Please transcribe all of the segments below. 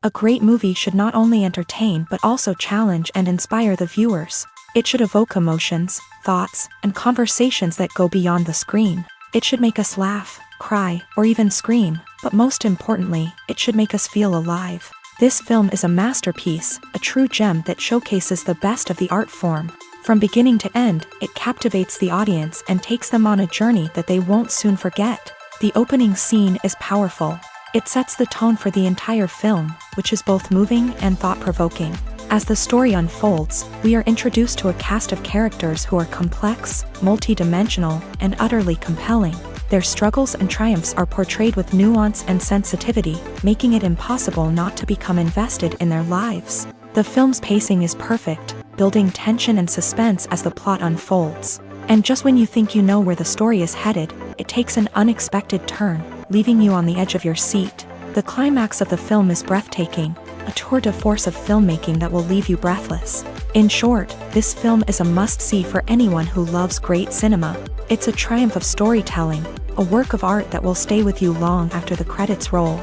A great movie should not only entertain but also challenge and inspire the viewers. It should evoke emotions, thoughts, and conversations that go beyond the screen. It should make us laugh, cry, or even scream, but most importantly, it should make us feel alive. This film is a masterpiece, a true gem that showcases the best of the art form. From beginning to end, it captivates the audience and takes them on a journey that they won't soon forget. The opening scene is powerful. It sets the tone for the entire film, which is both moving and thought-provoking. As the story unfolds, we are introduced to a cast of characters who are complex, multi-dimensional, and utterly compelling. Their struggles and triumphs are portrayed with nuance and sensitivity, making it impossible not to become invested in their lives. The film's pacing is perfect, building tension and suspense as the plot unfolds. And just when you think you know where the story is headed, it takes an unexpected turn, leaving you on the edge of your seat. The climax of the film is breathtaking, a tour de force of filmmaking that will leave you breathless. In short, this film is a must-see for anyone who loves great cinema. It's a triumph of storytelling, a work of art that will stay with you long after the credits roll.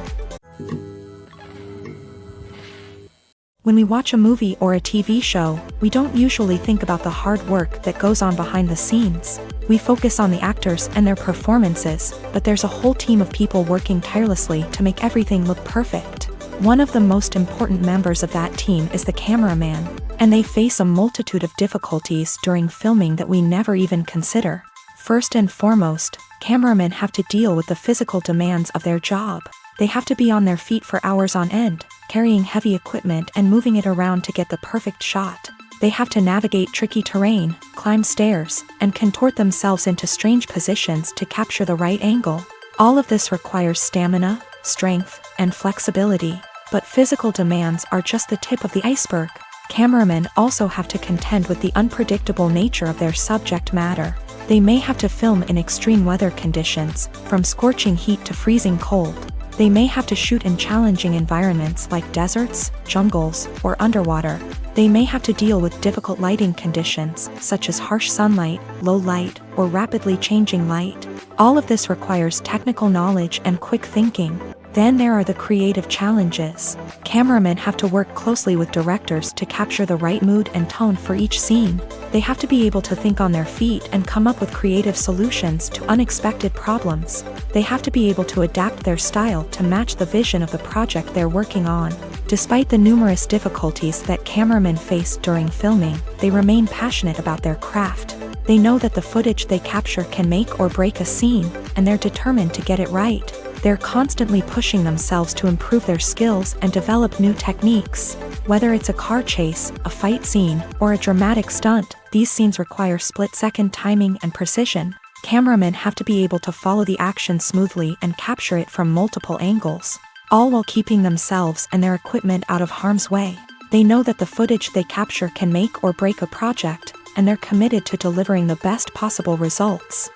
When we watch a movie or a TV show, we don't usually think about the hard work that goes on behind the scenes. We focus on the actors and their performances, but there's a whole team of people working tirelessly to make everything look perfect. One of the most important members of that team is the cameraman, and they face a multitude of difficulties during filming that we never even consider. First and foremost, cameramen have to deal with the physical demands of their job. They have to be on their feet for hours on end, carrying heavy equipment and moving it around to get the perfect shot. They have to navigate tricky terrain, climb stairs, and contort themselves into strange positions to capture the right angle. All of this requires stamina, strength, and flexibility. But physical demands are just the tip of the iceberg. Cameramen also have to contend with the unpredictable nature of their subject matter. They may have to film in extreme weather conditions, from scorching heat to freezing cold. They may have to shoot in challenging environments like deserts, jungles, or underwater. They may have to deal with difficult lighting conditions, such as harsh sunlight, low light, or rapidly changing light. All of this requires technical knowledge and quick thinking. Then there are the creative challenges. Cameramen have to work closely with directors to capture the right mood and tone for each scene. They have to be able to think on their feet and come up with creative solutions to unexpected problems. They have to be able to adapt their style to match the vision of the project they're working on. Despite the numerous difficulties that cameramen face during filming, they remain passionate about their craft. They know that the footage they capture can make or break a scene, and they're determined to get it right. They're constantly pushing themselves to improve their skills and develop new techniques. Whether it's a car chase, a fight scene, or a dramatic stunt, these scenes require split-second timing and precision. Cameramen have to be able to follow the action smoothly and capture it from multiple angles, all while keeping themselves and their equipment out of harm's way. They know that the footage they capture can make or break a project, and they're committed to delivering the best possible results.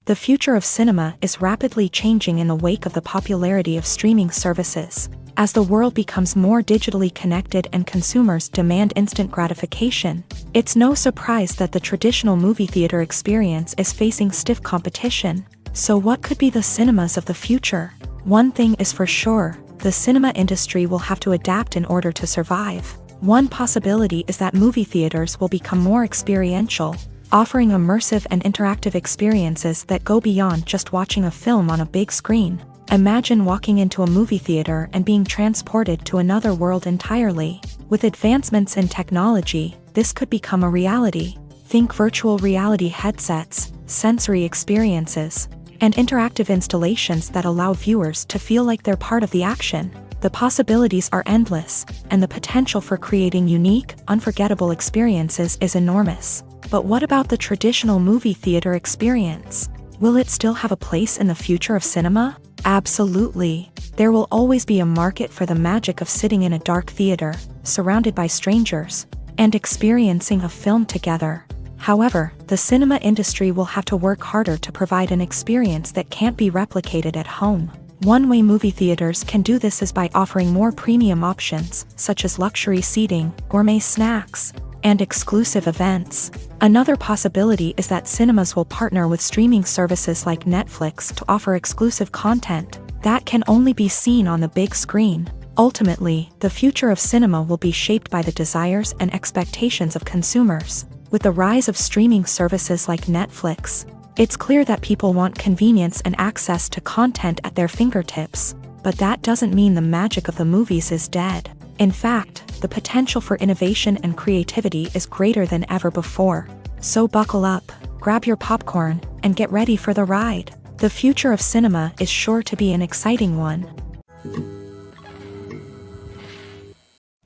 The future of cinema is rapidly changing in the wake of the popularity of streaming services. As the world becomes more digitally connected and consumers demand instant gratification, it's no surprise that the traditional movie theater experience is facing stiff competition. So what could be the cinemas of the future? One thing is for sure, the cinema industry will have to adapt in order to survive. One possibility is that movie theaters will become more experiential, offering immersive and interactive experiences that go beyond just watching a film on a big screen. Imagine walking into a movie theater and being transported to another world entirely. With advancements in technology, this could become a reality. Think virtual reality headsets, sensory experiences, and interactive installations that allow viewers to feel like they're part of the action. The possibilities are endless, and the potential for creating unique, unforgettable experiences is enormous. But what about the traditional movie theater experience? Will it still have a place in the future of cinema? Absolutely. There will always be a market for the magic of sitting in a dark theater, surrounded by strangers, and experiencing a film together. However, the cinema industry will have to work harder to provide an experience that can't be replicated at home. One way movie theaters can do this is by offering more premium options, such as luxury seating, gourmet snacks, and exclusive events. Another possibility is that cinemas will partner with streaming services like Netflix to offer exclusive content that can only be seen on the big screen. Ultimately, the future of cinema will be shaped by the desires and expectations of consumers. With the rise of streaming services like Netflix, it's clear that people want convenience and access to content at their fingertips. But that doesn't mean the magic of the movies is dead. In fact, the potential for innovation and creativity is greater than ever before. So buckle up, grab your popcorn, and get ready for the ride. The future of cinema is sure to be an exciting one.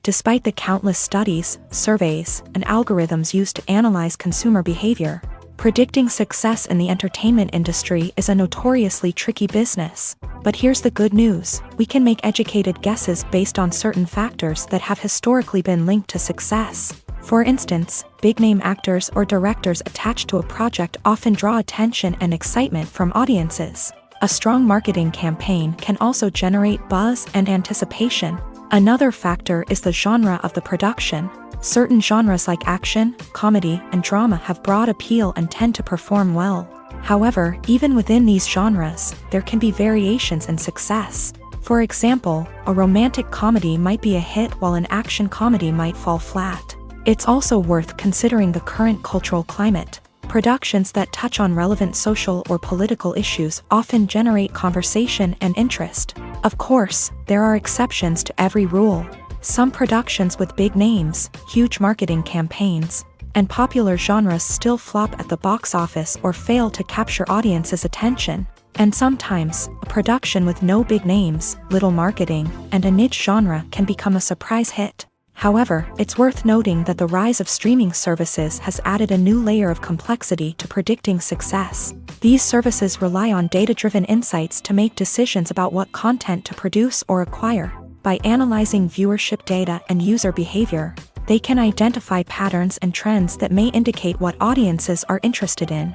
Despite the countless studies, surveys, and algorithms used to analyze consumer behavior, predicting success in the entertainment industry is a notoriously tricky business. But here's the good news: we can make educated guesses based on certain factors that have historically been linked to success. For instance, big-name actors or directors attached to a project often draw attention and excitement from audiences. A strong marketing campaign can also generate buzz and anticipation. Another factor is the genre of the production. Certain genres like action, comedy, and drama have broad appeal and tend to perform well. However, even within these genres, there can be variations in success. For example, a romantic comedy might be a hit while an action comedy might fall flat. It's also worth considering the current cultural climate. Productions that touch on relevant social or political issues often generate conversation and interest. Of course, there are exceptions to every rule. Some productions with big names, huge marketing campaigns, and popular genres still flop at the box office or fail to capture audiences' attention. And sometimes, a production with no big names, little marketing, and a niche genre can become a surprise hit. However, it's worth noting that the rise of streaming services has added a new layer of complexity to predicting success. These services rely on data-driven insights to make decisions about what content to produce or acquire. By analyzing viewership data and user behavior, they can identify patterns and trends that may indicate what audiences are interested in.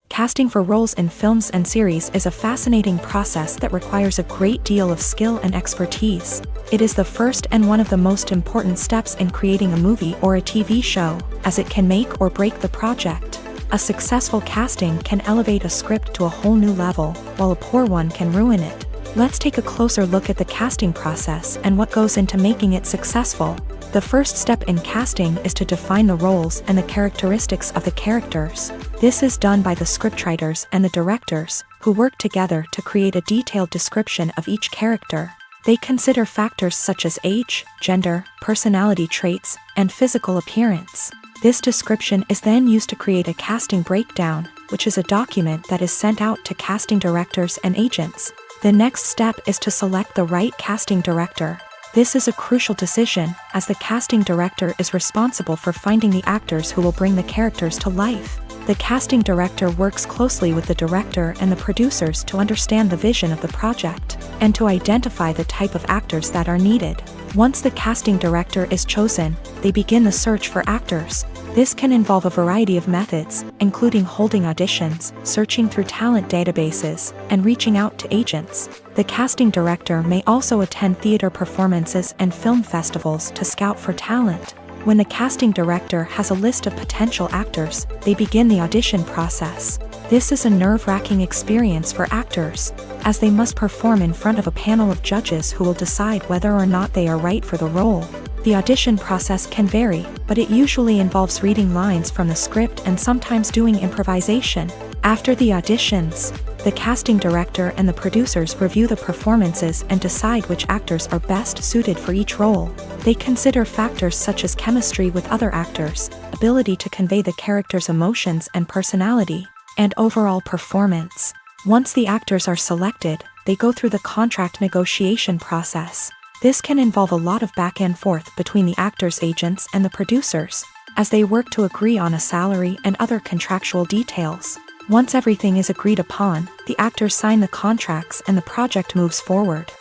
Casting for roles in films and series is a fascinating process that requires a great deal of skill and expertise. It is the first and one of the most important steps in creating a movie or a TV show, as it can make or break the project. A successful casting can elevate a script to a whole new level, while a poor one can ruin it. Let's take a closer look at the casting process and what goes into making it successful. The first step in casting is to define the roles and the characteristics of the characters. This is done by the scriptwriters and the directors, who work together to create a detailed description of each character. They consider factors such as age, gender, personality traits, and physical appearance. This description is then used to create a casting breakdown, which is a document that is sent out to casting directors and agents. The next step is to select the right casting director. This is a crucial decision, as the casting director is responsible for finding the actors who will bring the characters to life. The casting director works closely with the director and the producers to understand the vision of the project, and to identify the type of actors that are needed. Once the casting director is chosen, they begin the search for actors. This can involve a variety of methods, including holding auditions, searching through talent databases, and reaching out to agents. The casting director may also attend theater performances and film festivals to scout for talent. When the casting director has a list of potential actors, they begin the audition process. This is a nerve-wracking experience for actors, as they must perform in front of a panel of judges who will decide whether or not they are right for the role. The audition process can vary, but it usually involves reading lines from the script and sometimes doing improvisation. After the auditions, the casting director and the producers review the performances and decide which actors are best suited for each role. They consider factors such as chemistry with other actors, ability to convey the character's emotions and personality, and overall performance. Once the actors are selected, they go through the contract negotiation process. This can involve a lot of back and forth between the actors' agents and the producers, as they work to agree on a salary and other contractual details. Once everything is agreed upon, the actors sign the contracts and the project moves forward.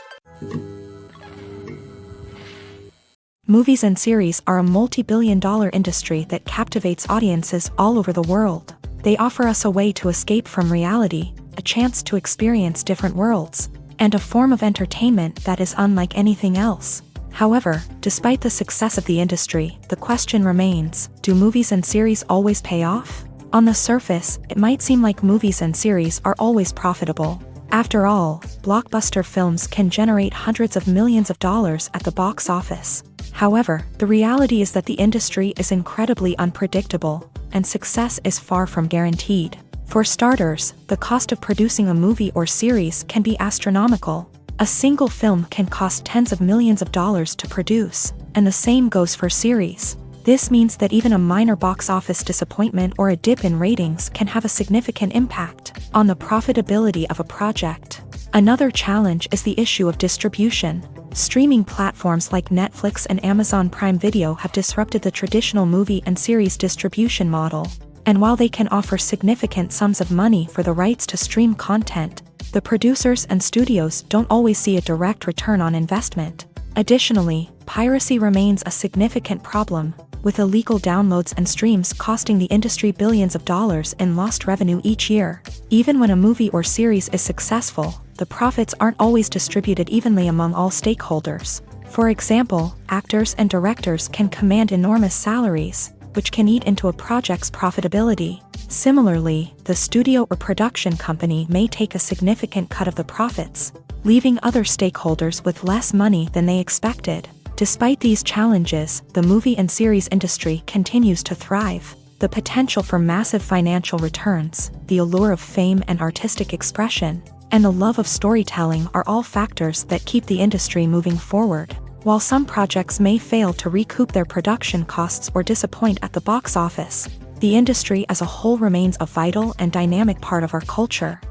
Movies and series are a multi-billion-dollar industry that captivates audiences all over the world. They offer us a way to escape from reality, a chance to experience different worlds, and a form of entertainment that is unlike anything else. However, despite the success of the industry, the question remains, do movies and series always pay off? On the surface, it might seem like movies and series are always profitable. After all, blockbuster films can generate hundreds of millions of dollars at the box office. However, the reality is that the industry is incredibly unpredictable, and success is far from guaranteed. For starters, the cost of producing a movie or series can be astronomical. A single film can cost tens of millions of dollars to produce, and the same goes for series. This means that even a minor box office disappointment or a dip in ratings can have a significant impact on the profitability of a project. Another challenge is the issue of distribution. Streaming platforms like Netflix and Amazon Prime Video have disrupted the traditional movie and series distribution model. And while they can offer significant sums of money for the rights to stream content, the producers and studios don't always see a direct return on investment. Additionally, piracy remains a significant problem, with illegal downloads and streams costing the industry billions of dollars in lost revenue each year. Even when a movie or series is successful, the profits aren't always distributed evenly among all stakeholders. For example, actors and directors can command enormous salaries, which can eat into a project's profitability. Similarly, the studio or production company may take a significant cut of the profits, leaving other stakeholders with less money than they expected. Despite these challenges, the movie and series industry continues to thrive. The potential for massive financial returns, the allure of fame and artistic expression, and the love of storytelling are all factors that keep the industry moving forward. While some projects may fail to recoup their production costs or disappoint at the box office, the industry as a whole remains a vital and dynamic part of our culture.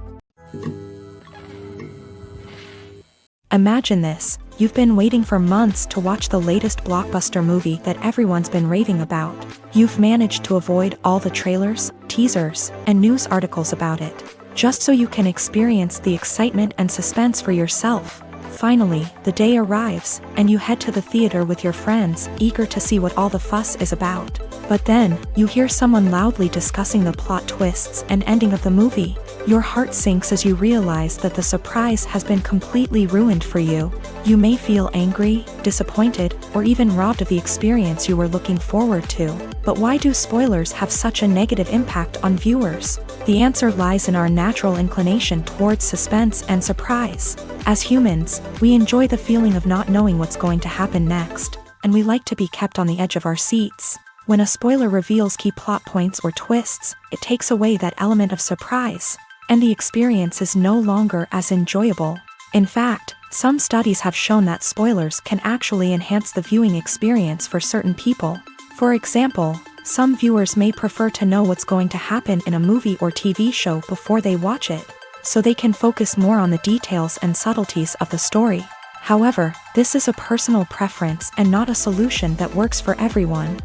Imagine this. You've been waiting for months to watch the latest blockbuster movie that everyone's been raving about. You've managed to avoid all the trailers, teasers, and news articles about it, just so you can experience the excitement and suspense for yourself. Finally, the day arrives, and you head to the theater with your friends, eager to see what all the fuss is about. But then, you hear someone loudly discussing the plot twists and ending of the movie. Your heart sinks as you realize that the surprise has been completely ruined for you. You may feel angry, disappointed, or even robbed of the experience you were looking forward to. But why do spoilers have such a negative impact on viewers? The answer lies in our natural inclination towards suspense and surprise. As humans, we enjoy the feeling of not knowing what's going to happen next, and we like to be kept on the edge of our seats. When a spoiler reveals key plot points or twists, it takes away that element of surprise, and the experience is no longer as enjoyable. In fact, some studies have shown that spoilers can actually enhance the viewing experience for certain people. For example, some viewers may prefer to know what's going to happen in a movie or TV show before they watch it, so they can focus more on the details and subtleties of the story. However, this is a personal preference and not a solution that works for everyone.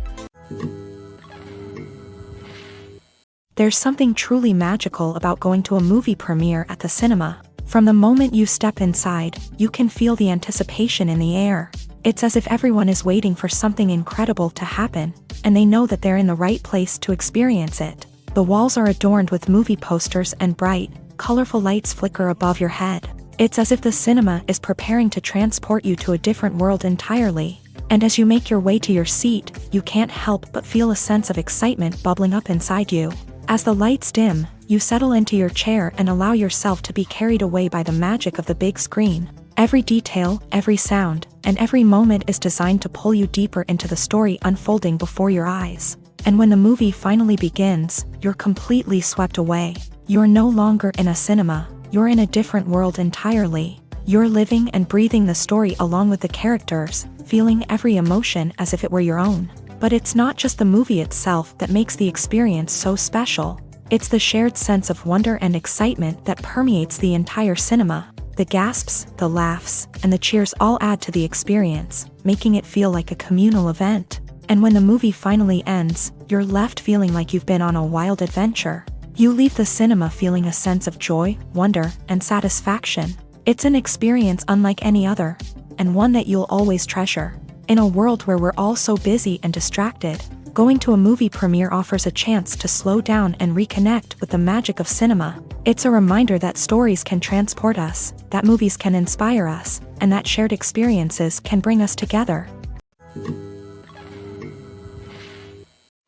There's something truly magical about going to a movie premiere at the cinema. From the moment you step inside, you can feel the anticipation in the air. It's as if everyone is waiting for something incredible to happen, and they know that they're in the right place to experience it. The walls are adorned with movie posters and bright, colorful lights flicker above your head. It's as if the cinema is preparing to transport you to a different world entirely. And as you make your way to your seat, you can't help but feel a sense of excitement bubbling up inside you. As the lights dim, you settle into your chair and allow yourself to be carried away by the magic of the big screen. Every detail, every sound, and every moment is designed to pull you deeper into the story unfolding before your eyes. And when the movie finally begins, you're completely swept away. You're no longer in a cinema, you're in a different world entirely. You're living and breathing the story along with the characters, feeling every emotion as if it were your own. But it's not just the movie itself that makes the experience so special. It's the shared sense of wonder and excitement that permeates the entire cinema. The gasps, the laughs, and the cheers all add to the experience, making it feel like a communal event. And when the movie finally ends, you're left feeling like you've been on a wild adventure. You leave the cinema feeling a sense of joy, wonder, and satisfaction. It's an experience unlike any other, and one that you'll always treasure. In a world where we're all so busy and distracted, going to a movie premiere offers a chance to slow down and reconnect with the magic of cinema. It's a reminder that stories can transport us, that movies can inspire us, and that shared experiences can bring us together.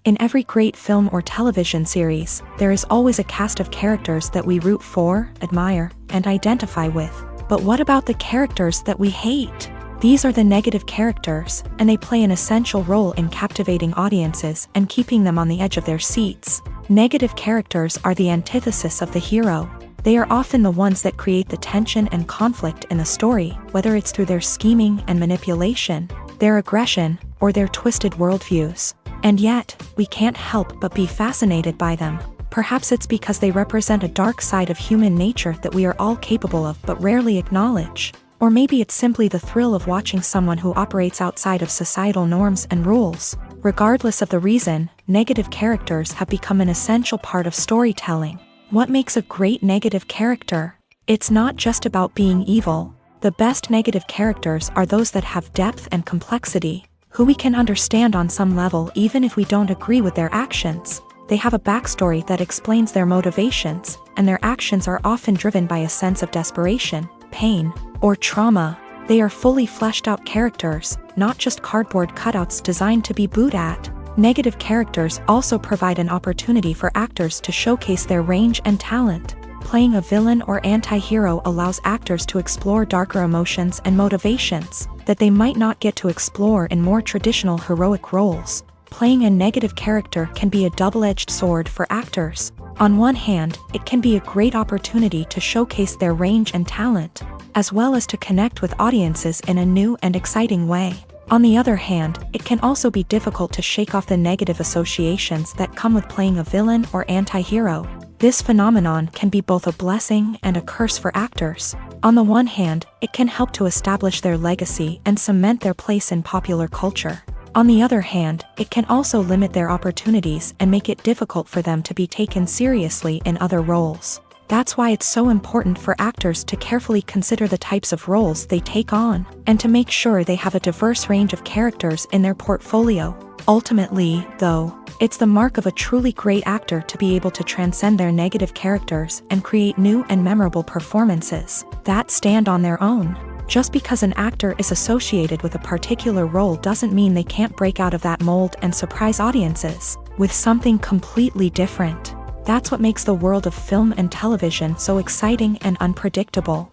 In every great film or television series, there is always a cast of characters that we root for, admire, and identify with. But what about the characters that we hate? These are the negative characters, and they play an essential role in captivating audiences and keeping them on the edge of their seats. Negative characters are the antithesis of the hero. They are often the ones that create the tension and conflict in the story, whether it's through their scheming and manipulation, their aggression, or their twisted worldviews. And yet, we can't help but be fascinated by them. Perhaps it's because they represent a dark side of human nature that we are all capable of but rarely acknowledge. Or maybe it's simply the thrill of watching someone who operates outside of societal norms and rules. Regardless of the reason, negative characters have become an essential part of storytelling. What makes a great negative character? It's not just about being evil. The best negative characters are those that have depth and complexity, who we can understand on some level even if we don't agree with their actions. They have a backstory that explains their motivations, and their actions are often driven by a sense of desperation, pain, or trauma. They are fully fleshed out characters, not just cardboard cutouts designed to be booed at. Negative characters also provide an opportunity for actors to showcase their range and talent. Playing a villain or anti-hero allows actors to explore darker emotions and motivations that they might not get to explore in more traditional heroic roles. Playing a negative character can be a double-edged sword for actors. On one hand, it can be a great opportunity to showcase their range and talent, as well as to connect with audiences in a new and exciting way. On the other hand, it can also be difficult to shake off the negative associations that come with playing a villain or anti-hero. This phenomenon can be both a blessing and a curse for actors. On the one hand, it can help to establish their legacy and cement their place in popular culture. On the other hand, it can also limit their opportunities and make it difficult for them to be taken seriously in other roles. That's why it's so important for actors to carefully consider the types of roles they take on, and to make sure they have a diverse range of characters in their portfolio. Ultimately, though, it's the mark of a truly great actor to be able to transcend their negative characters and create new and memorable performances that stand on their own. Just because an actor is associated with a particular role doesn't mean they can't break out of that mold and surprise audiences with something completely different. That's what makes the world of film and television so exciting and unpredictable.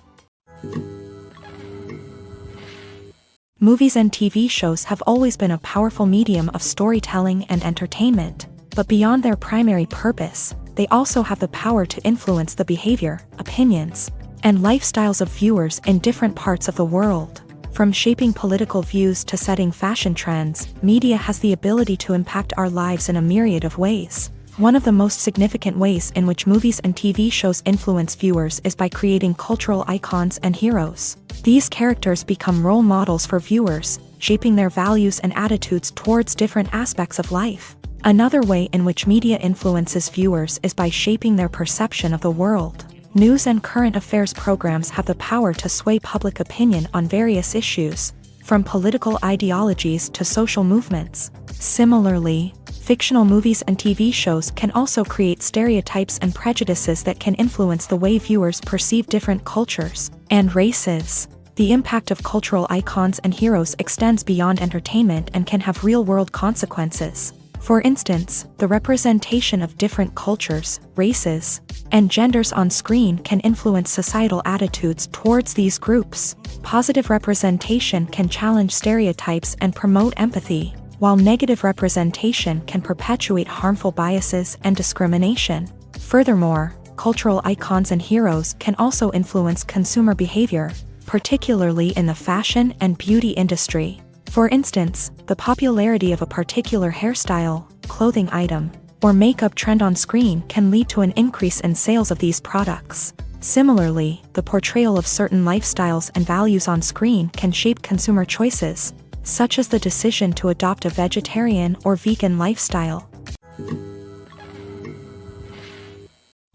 Movies and TV shows have always been a powerful medium of storytelling and entertainment, but beyond their primary purpose, they also have the power to influence the behavior, opinions, and lifestyles of viewers in different parts of the world. From shaping political views to setting fashion trends, media has the ability to impact our lives in a myriad of ways. One of the most significant ways in which movies and TV shows influence viewers is by creating cultural icons and heroes. These characters become role models for viewers, shaping their values and attitudes towards different aspects of life. Another way in which media influences viewers is by shaping their perception of the world. News and current affairs programs have the power to sway public opinion on various issues, from political ideologies to social movements. Similarly, fictional movies and TV shows can also create stereotypes and prejudices that can influence the way viewers perceive different cultures and races. The impact of cultural icons and heroes extends beyond entertainment and can have real-world consequences. For instance, the representation of different cultures, races, and genders on screen can influence societal attitudes towards these groups. Positive representation can challenge stereotypes and promote empathy, while negative representation can perpetuate harmful biases and discrimination. Furthermore, cultural icons and heroes can also influence consumer behavior, particularly in the fashion and beauty industry. For instance, the popularity of a particular hairstyle, clothing item, or makeup trend on screen can lead to an increase in sales of these products. Similarly, the portrayal of certain lifestyles and values on screen can shape consumer choices, such as the decision to adopt a vegetarian or vegan lifestyle.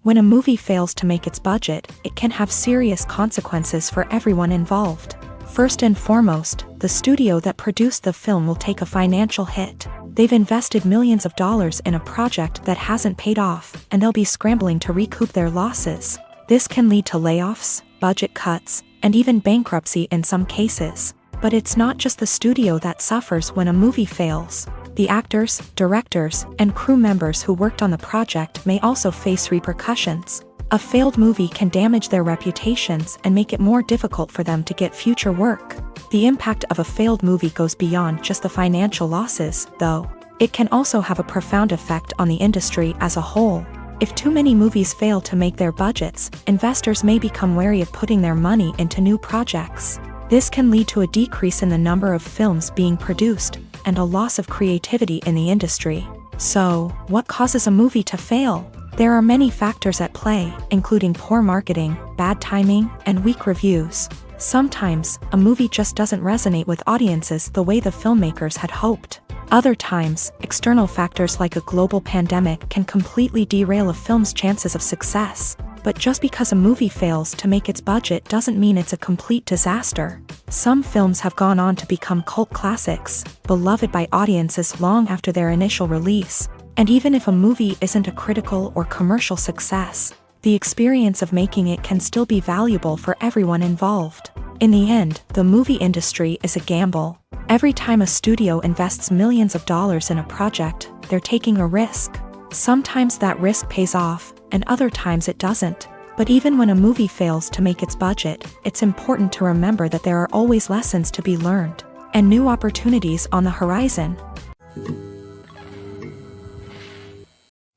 When a movie fails to make its budget, it can have serious consequences for everyone involved. First and foremost, the studio that produced the film will take a financial hit. They've invested millions of dollars in a project that hasn't paid off, and they'll be scrambling to recoup their losses. This can lead to layoffs, budget cuts, and even bankruptcy in some cases. But it's not just the studio that suffers when a movie fails. The actors, directors, and crew members who worked on the project may also face repercussions. A failed movie can damage their reputations and make it more difficult for them to get future work. The impact of a failed movie goes beyond just the financial losses, though. It can also have a profound effect on the industry as a whole. If too many movies fail to make their budgets, investors may become wary of putting their money into new projects. This can lead to a decrease in the number of films being produced, and a loss of creativity in the industry. So, what causes a movie to fail? There are many factors at play, including poor marketing, bad timing, and weak reviews. Sometimes, a movie just doesn't resonate with audiences the way the filmmakers had hoped. Other times, external factors like a global pandemic can completely derail a film's chances of success. But just because a movie fails to make its budget doesn't mean it's a complete disaster. Some films have gone on to become cult classics, beloved by audiences long after their initial release. And even if a movie isn't a critical or commercial success, the experience of making it can still be valuable for everyone involved. In the end, the movie industry is a gamble. Every time a studio invests millions of dollars in a project, they're taking a risk. Sometimes that risk pays off, and other times it doesn't. But even when a movie fails to make its budget, it's important to remember that there are always lessons to be learned, and new opportunities on the horizon.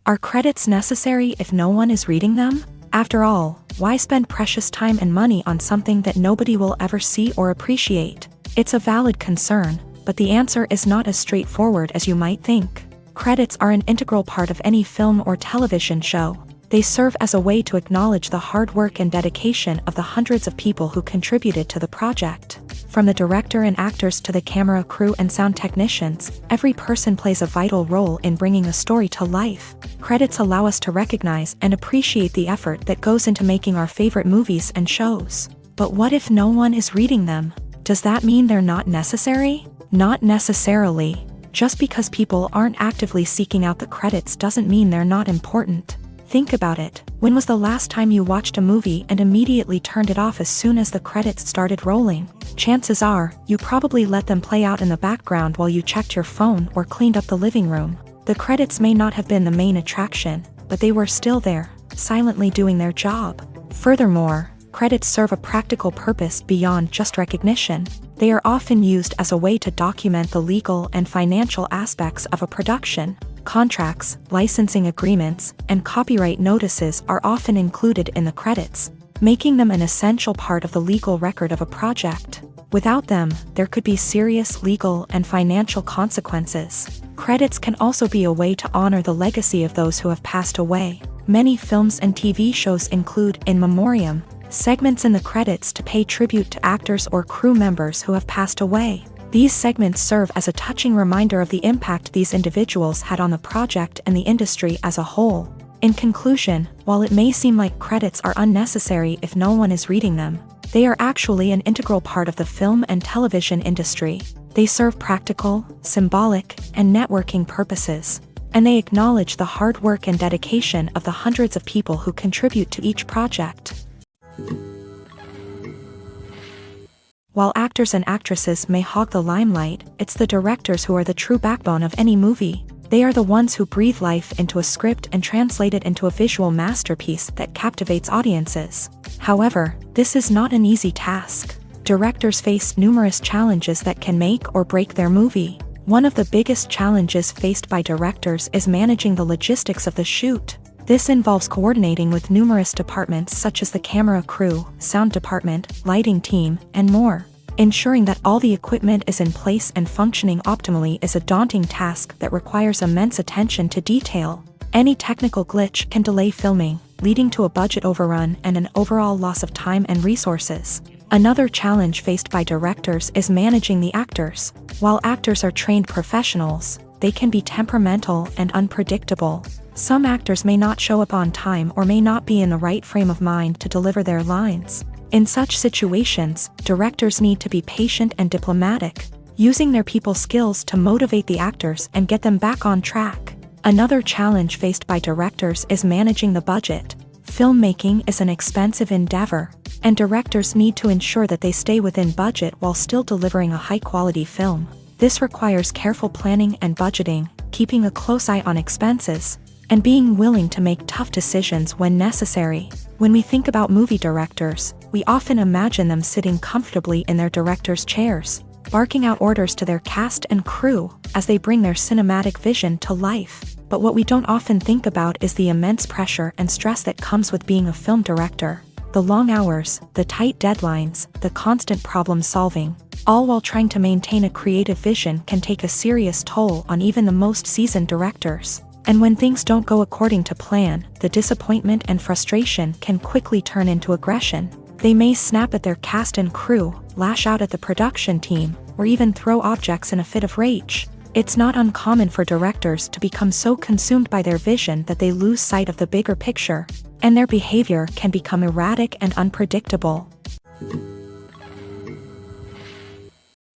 Are credits necessary if no one is reading them? After all, why spend precious time and money on something that nobody will ever see or appreciate? It's a valid concern, but the answer is not as straightforward as you might think. Credits are an integral part of any film or television show. They serve as a way to acknowledge the hard work and dedication of the hundreds of people who contributed to the project. From the director and actors to the camera crew and sound technicians, every person plays a vital role in bringing a story to life. Credits allow us to recognize and appreciate the effort that goes into making our favorite movies and shows. But what if no one is reading them? Does that mean they're not necessary? Not necessarily. Just because people aren't actively seeking out the credits doesn't mean they're not important. Think about it. When was the last time you watched a movie and immediately turned it off as soon as the credits started rolling? Chances are, you probably let them play out in the background while you checked your phone or cleaned up the living room. The credits may not have been the main attraction, but they were still there, silently doing their job. Furthermore, credits serve a practical purpose beyond just recognition. They are often used as a way to document the legal and financial aspects of a production. Contracts, licensing agreements, and copyright notices are often included in the credits, making them an essential part of the legal record of a project. Without them, there could be serious legal and financial consequences. Credits can also be a way to honor the legacy of those who have passed away. Many films and TV shows include in memoriam segments in the credits to pay tribute to actors or crew members who have passed away. These segments serve as a touching reminder of the impact these individuals had on the project and the industry as a whole. In conclusion, while it may seem like credits are unnecessary if no one is reading them, they are actually an integral part of the film and television industry. They serve practical, symbolic, and networking purposes, and they acknowledge the hard work and dedication of the hundreds of people who contribute to each project. While actors and actresses may hog the limelight, it's the directors who are the true backbone of any movie. They are the ones who breathe life into a script and translate it into a visual masterpiece that captivates audiences. However, this is not an easy task. Directors face numerous challenges that can make or break their movie. One of the biggest challenges faced by directors is managing the logistics of the shoot. This involves coordinating with numerous departments such as the camera crew, sound department, lighting team, and more. Ensuring that all the equipment is in place and functioning optimally is a daunting task that requires immense attention to detail. Any technical glitch can delay filming, leading to a budget overrun and an overall loss of time and resources. Another challenge faced by directors is managing the actors. While actors are trained professionals, they can be temperamental and unpredictable. Some actors may not show up on time or may not be in the right frame of mind to deliver their lines. In such situations, directors need to be patient and diplomatic, using their people skills to motivate the actors and get them back on track. Another challenge faced by directors is managing the budget. Filmmaking is an expensive endeavor, and directors need to ensure that they stay within budget while still delivering a high-quality film. This requires careful planning and budgeting, keeping a close eye on expenses, and being willing to make tough decisions when necessary. When we think about movie directors, we often imagine them sitting comfortably in their director's chairs, barking out orders to their cast and crew as they bring their cinematic vision to life. But what we don't often think about is the immense pressure and stress that comes with being a film director. The long hours, the tight deadlines, the constant problem solving, all while trying to maintain a creative vision can take a serious toll on even the most seasoned directors. And when things don't go according to plan, the disappointment and frustration can quickly turn into aggression. They may snap at their cast and crew, lash out at the production team, or even throw objects in a fit of rage. It's not uncommon for directors to become so consumed by their vision that they lose sight of the bigger picture, and their behavior can become erratic and unpredictable.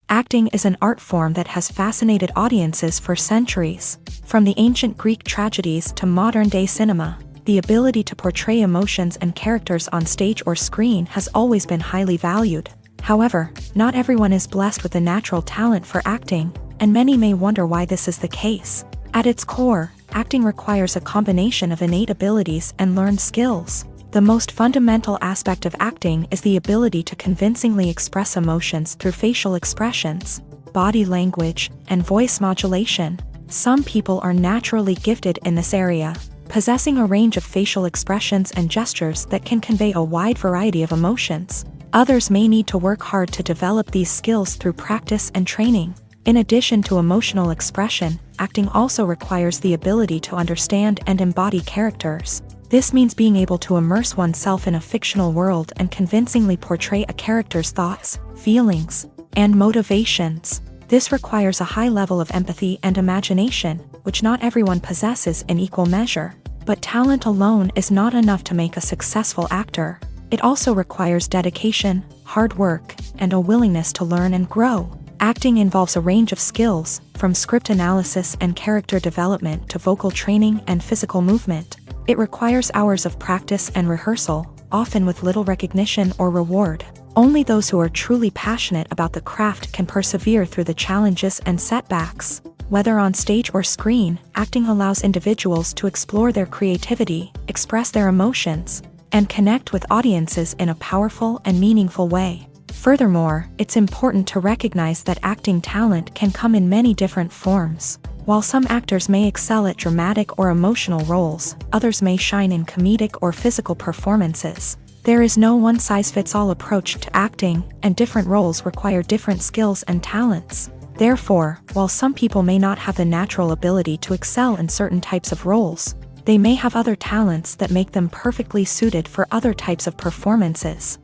Acting is an art form that has fascinated audiences for centuries. From the ancient Greek tragedies to modern-day cinema, the ability to portray emotions and characters on stage or screen has always been highly valued. However, not everyone is blessed with a natural talent for acting, and many may wonder why this is the case. At its core, acting requires a combination of innate abilities and learned skills. The most fundamental aspect of acting is the ability to convincingly express emotions through facial expressions, body language, and voice modulation. Some people are naturally gifted in this area, possessing a range of facial expressions and gestures that can convey a wide variety of emotions. Others may need to work hard to develop these skills through practice and training. In addition to emotional expression, acting also requires the ability to understand and embody characters. This means being able to immerse oneself in a fictional world and convincingly portray a character's thoughts, feelings, and motivations. This requires a high level of empathy and imagination, which not everyone possesses in equal measure. But talent alone is not enough to make a successful actor. It also requires dedication, hard work, and a willingness to learn and grow. Acting involves a range of skills, from script analysis and character development to vocal training and physical movement. It requires hours of practice and rehearsal, often with little recognition or reward. Only those who are truly passionate about the craft can persevere through the challenges and setbacks. Whether on stage or screen, acting allows individuals to explore their creativity, express their emotions, and connect with audiences in a powerful and meaningful way. Furthermore, it's important to recognize that acting talent can come in many different forms. While some actors may excel at dramatic or emotional roles, others may shine in comedic or physical performances. There is no one-size-fits-all approach to acting, and different roles require different skills and talents. Therefore, while some people may not have the natural ability to excel in certain types of roles, they may have other talents that make them perfectly suited for other types of performances.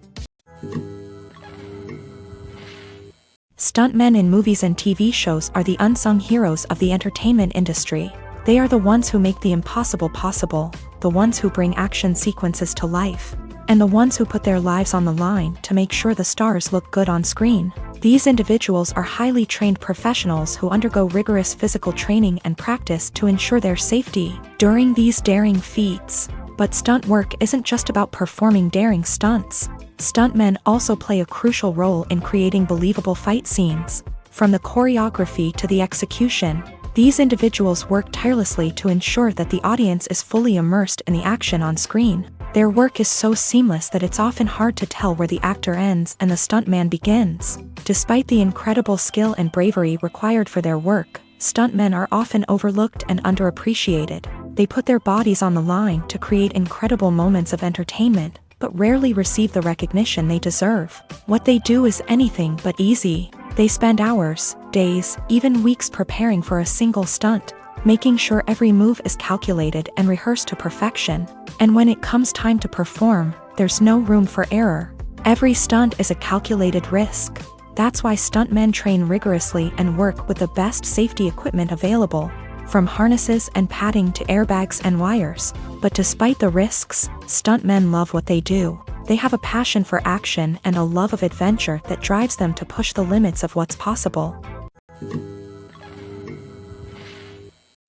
Stuntmen in movies and TV shows are the unsung heroes of the entertainment industry. They are the ones who make the impossible possible, the ones who bring action sequences to life, and the ones who put their lives on the line to make sure the stars look good on screen. These individuals are highly trained professionals who undergo rigorous physical training and practice to ensure their safety during these daring feats. But stunt work isn't just about performing daring stunts. Stuntmen also play a crucial role in creating believable fight scenes. From the choreography to the execution, these individuals work tirelessly to ensure that the audience is fully immersed in the action on screen. Their work is so seamless that it's often hard to tell where the actor ends and the stuntman begins. Despite the incredible skill and bravery required for their work, stuntmen are often overlooked and underappreciated. They put their bodies on the line to create incredible moments of entertainment, but rarely receive the recognition they deserve. What they do is anything but easy. They spend hours, days, even weeks preparing for a single stunt, making sure every move is calculated and rehearsed to perfection. And when it comes time to perform, there's no room for error. Every stunt is a calculated risk. That's why stuntmen train rigorously and work with the best safety equipment available, from harnesses and padding to airbags and wires. But despite the risks, stuntmen love what they do. They have a passion for action and a love of adventure that drives them to push the limits of what's possible.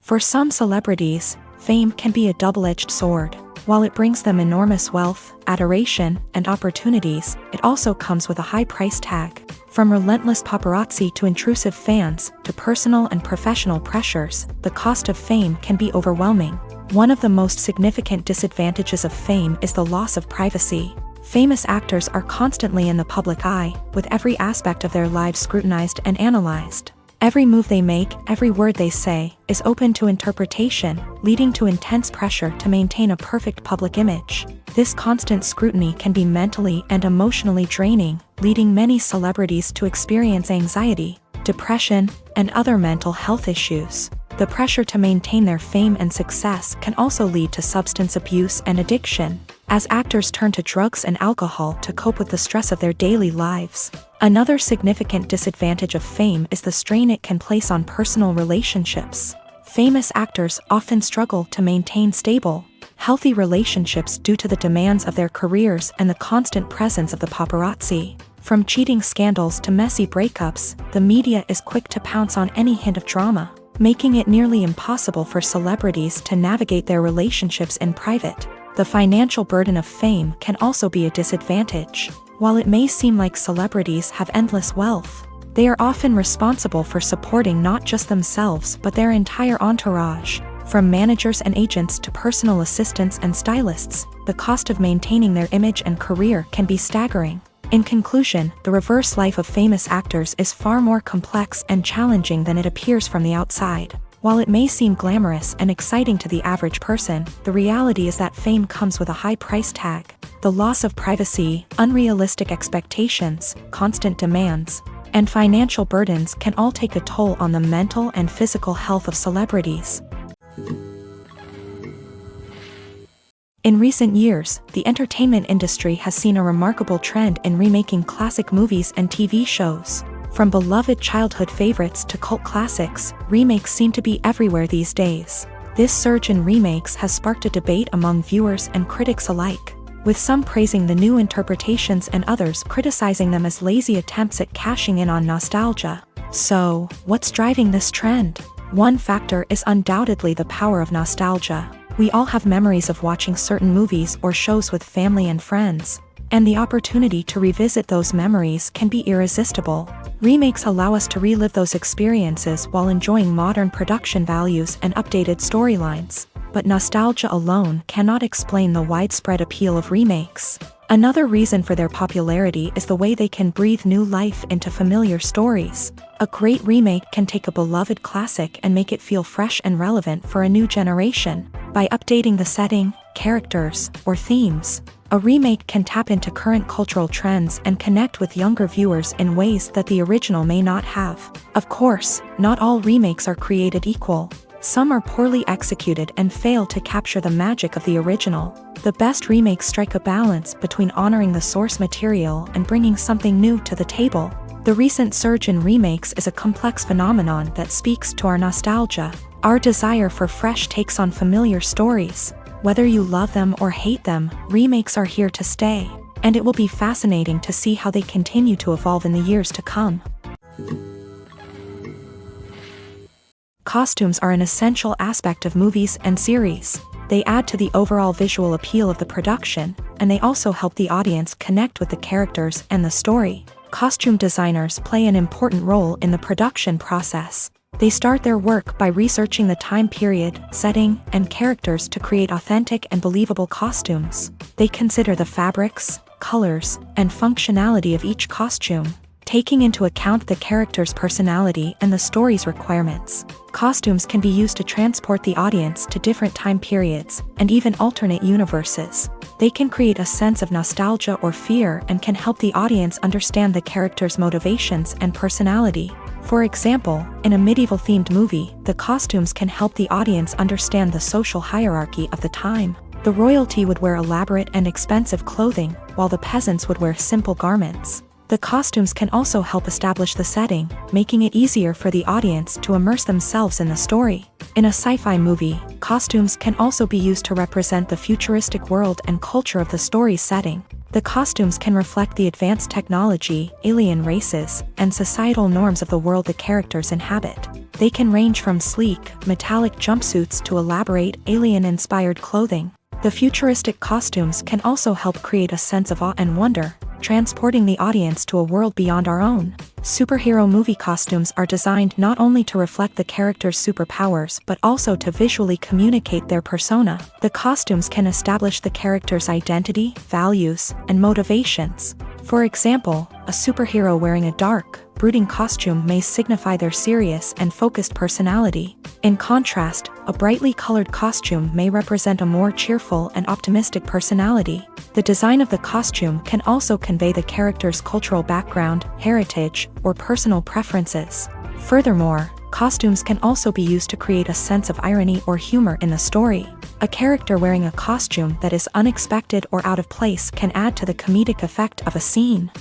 For some celebrities, fame can be a double-edged sword. While it brings them enormous wealth, adoration, and opportunities, it also comes with a high price tag. From relentless paparazzi to intrusive fans, to personal and professional pressures, the cost of fame can be overwhelming. One of the most significant disadvantages of fame is the loss of privacy. Famous actors are constantly in the public eye, with every aspect of their lives scrutinized and analyzed. Every move they make, every word they say, is open to interpretation, leading to intense pressure to maintain a perfect public image. This constant scrutiny can be mentally and emotionally draining, leading many celebrities to experience anxiety, depression, and other mental health issues. The pressure to maintain their fame and success can also lead to substance abuse and addiction, as actors turn to drugs and alcohol to cope with the stress of their daily lives. Another significant disadvantage of fame is the strain it can place on personal relationships. Famous actors often struggle to maintain stable, healthy relationships due to the demands of their careers and the constant presence of the paparazzi. From cheating scandals to messy breakups, the media is quick to pounce on any hint of drama, making it nearly impossible for celebrities to navigate their relationships in private. The financial burden of fame can also be a disadvantage. While it may seem like celebrities have endless wealth, they are often responsible for supporting not just themselves but their entire entourage. From managers and agents to personal assistants and stylists, the cost of maintaining their image and career can be staggering. In conclusion, the reverse life of famous actors is far more complex and challenging than it appears from the outside. While it may seem glamorous and exciting to the average person, the reality is that fame comes with a high price tag. The loss of privacy, unrealistic expectations, constant demands, and financial burdens can all take a toll on the mental and physical health of celebrities. In recent years, the entertainment industry has seen a remarkable trend in remaking classic movies and TV shows. From beloved childhood favorites to cult classics, remakes seem to be everywhere these days. This surge in remakes has sparked a debate among viewers and critics alike, with some praising the new interpretations and others criticizing them as lazy attempts at cashing in on nostalgia. So, what's driving this trend? One factor is undoubtedly the power of nostalgia. We all have memories of watching certain movies or shows with family and friends, and the opportunity to revisit those memories can be irresistible. Remakes allow us to relive those experiences while enjoying modern production values and updated storylines. But nostalgia alone cannot explain the widespread appeal of remakes. Another reason for their popularity is the way they can breathe new life into familiar stories. A great remake can take a beloved classic and make it feel fresh and relevant for a new generation. By updating the setting, characters, or themes, a remake can tap into current cultural trends and connect with younger viewers in ways that the original may not have. Of course, not all remakes are created equal. Some are poorly executed and fail to capture the magic of the original. The best remakes strike a balance between honoring the source material and bringing something new to the table. The recent surge in remakes is a complex phenomenon that speaks to our nostalgia, our desire for fresh takes on familiar stories. Whether you love them or hate them, remakes are here to stay, and it will be fascinating to see how they continue to evolve in the years to come. Costumes are an essential aspect of movies and series. They add to the overall visual appeal of the production, and they also help the audience connect with the characters and the story. Costume designers play an important role in the production process. They start their work by researching the time period, setting, and characters to create authentic and believable costumes. They consider the fabrics, colors, and functionality of each costume. taking into account the character's personality and the story's requirements. Costumes can be used to transport the audience to different time periods and even alternate universes. They can create a sense of nostalgia or fear and can help the audience understand the character's motivations and personality. For example, in a medieval-themed movie, the costumes can help the audience understand the social hierarchy of the time. The royalty would wear elaborate and expensive clothing, while the peasants would wear simple garments. The costumes can also help establish the setting, making it easier for the audience to immerse themselves in the story. In a sci-fi movie, costumes can also be used to represent the futuristic world and culture of the story's setting. The costumes can reflect the advanced technology, alien races, and societal norms of the world the characters inhabit. They can range from sleek, metallic jumpsuits to elaborate, alien-inspired clothing. The futuristic costumes can also help create a sense of awe and wonder, transporting the audience to a world beyond our own. Superhero movie costumes are designed not only to reflect the character's superpowers but also to visually communicate their persona. The costumes can establish the character's identity, values, and motivations. For example, a superhero wearing a dark, brooding costume may signify their serious and focused personality. In contrast, a brightly colored costume may represent a more cheerful and optimistic personality. The design of the costume can also convey the character's cultural background, heritage, or personal preferences. Furthermore, costumes can also be used to create a sense of irony or humor in the story. A character wearing a costume that is unexpected or out of place can add to the comedic effect of a scene.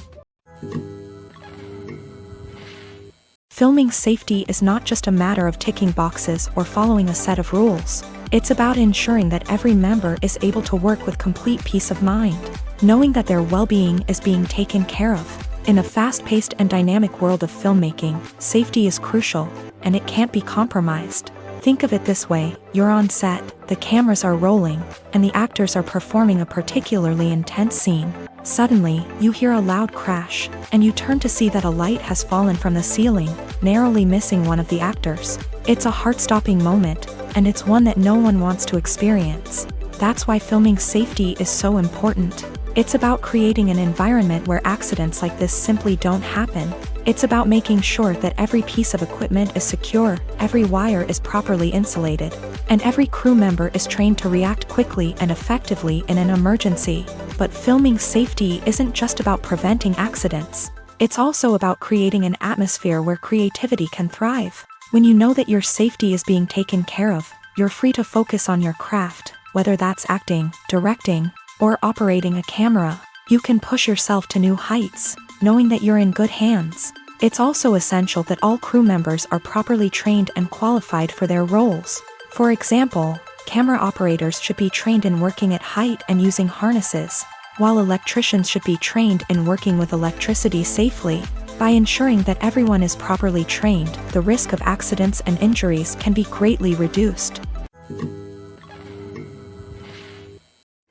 Filming safety is not just a matter of ticking boxes or following a set of rules. It's about ensuring that every member is able to work with complete peace of mind, knowing that their well-being is being taken care of. In a fast-paced and dynamic world of filmmaking, safety is crucial, and it can't be compromised. Think of it this way: you're on set, the cameras are rolling, and the actors are performing a particularly intense scene. Suddenly, you hear a loud crash, and you turn to see that a light has fallen from the ceiling, narrowly missing one of the actors. It's a heart-stopping moment, and it's one that no one wants to experience. That's why filming safety is so important. It's about creating an environment where accidents like this simply don't happen. It's about making sure that every piece of equipment is secure, every wire is properly insulated, and every crew member is trained to react quickly and effectively in an emergency. But filming safety isn't just about preventing accidents. It's also about creating an atmosphere where creativity can thrive. When you know that your safety is being taken care of, you're free to focus on your craft, whether that's acting, directing, or operating a camera. You can push yourself to new heights, knowing that you're in good hands. It's also essential that all crew members are properly trained and qualified for their roles. For example, camera operators should be trained in working at height and using harnesses, while electricians should be trained in working with electricity safely. By ensuring that everyone is properly trained, the risk of accidents and injuries can be greatly reduced.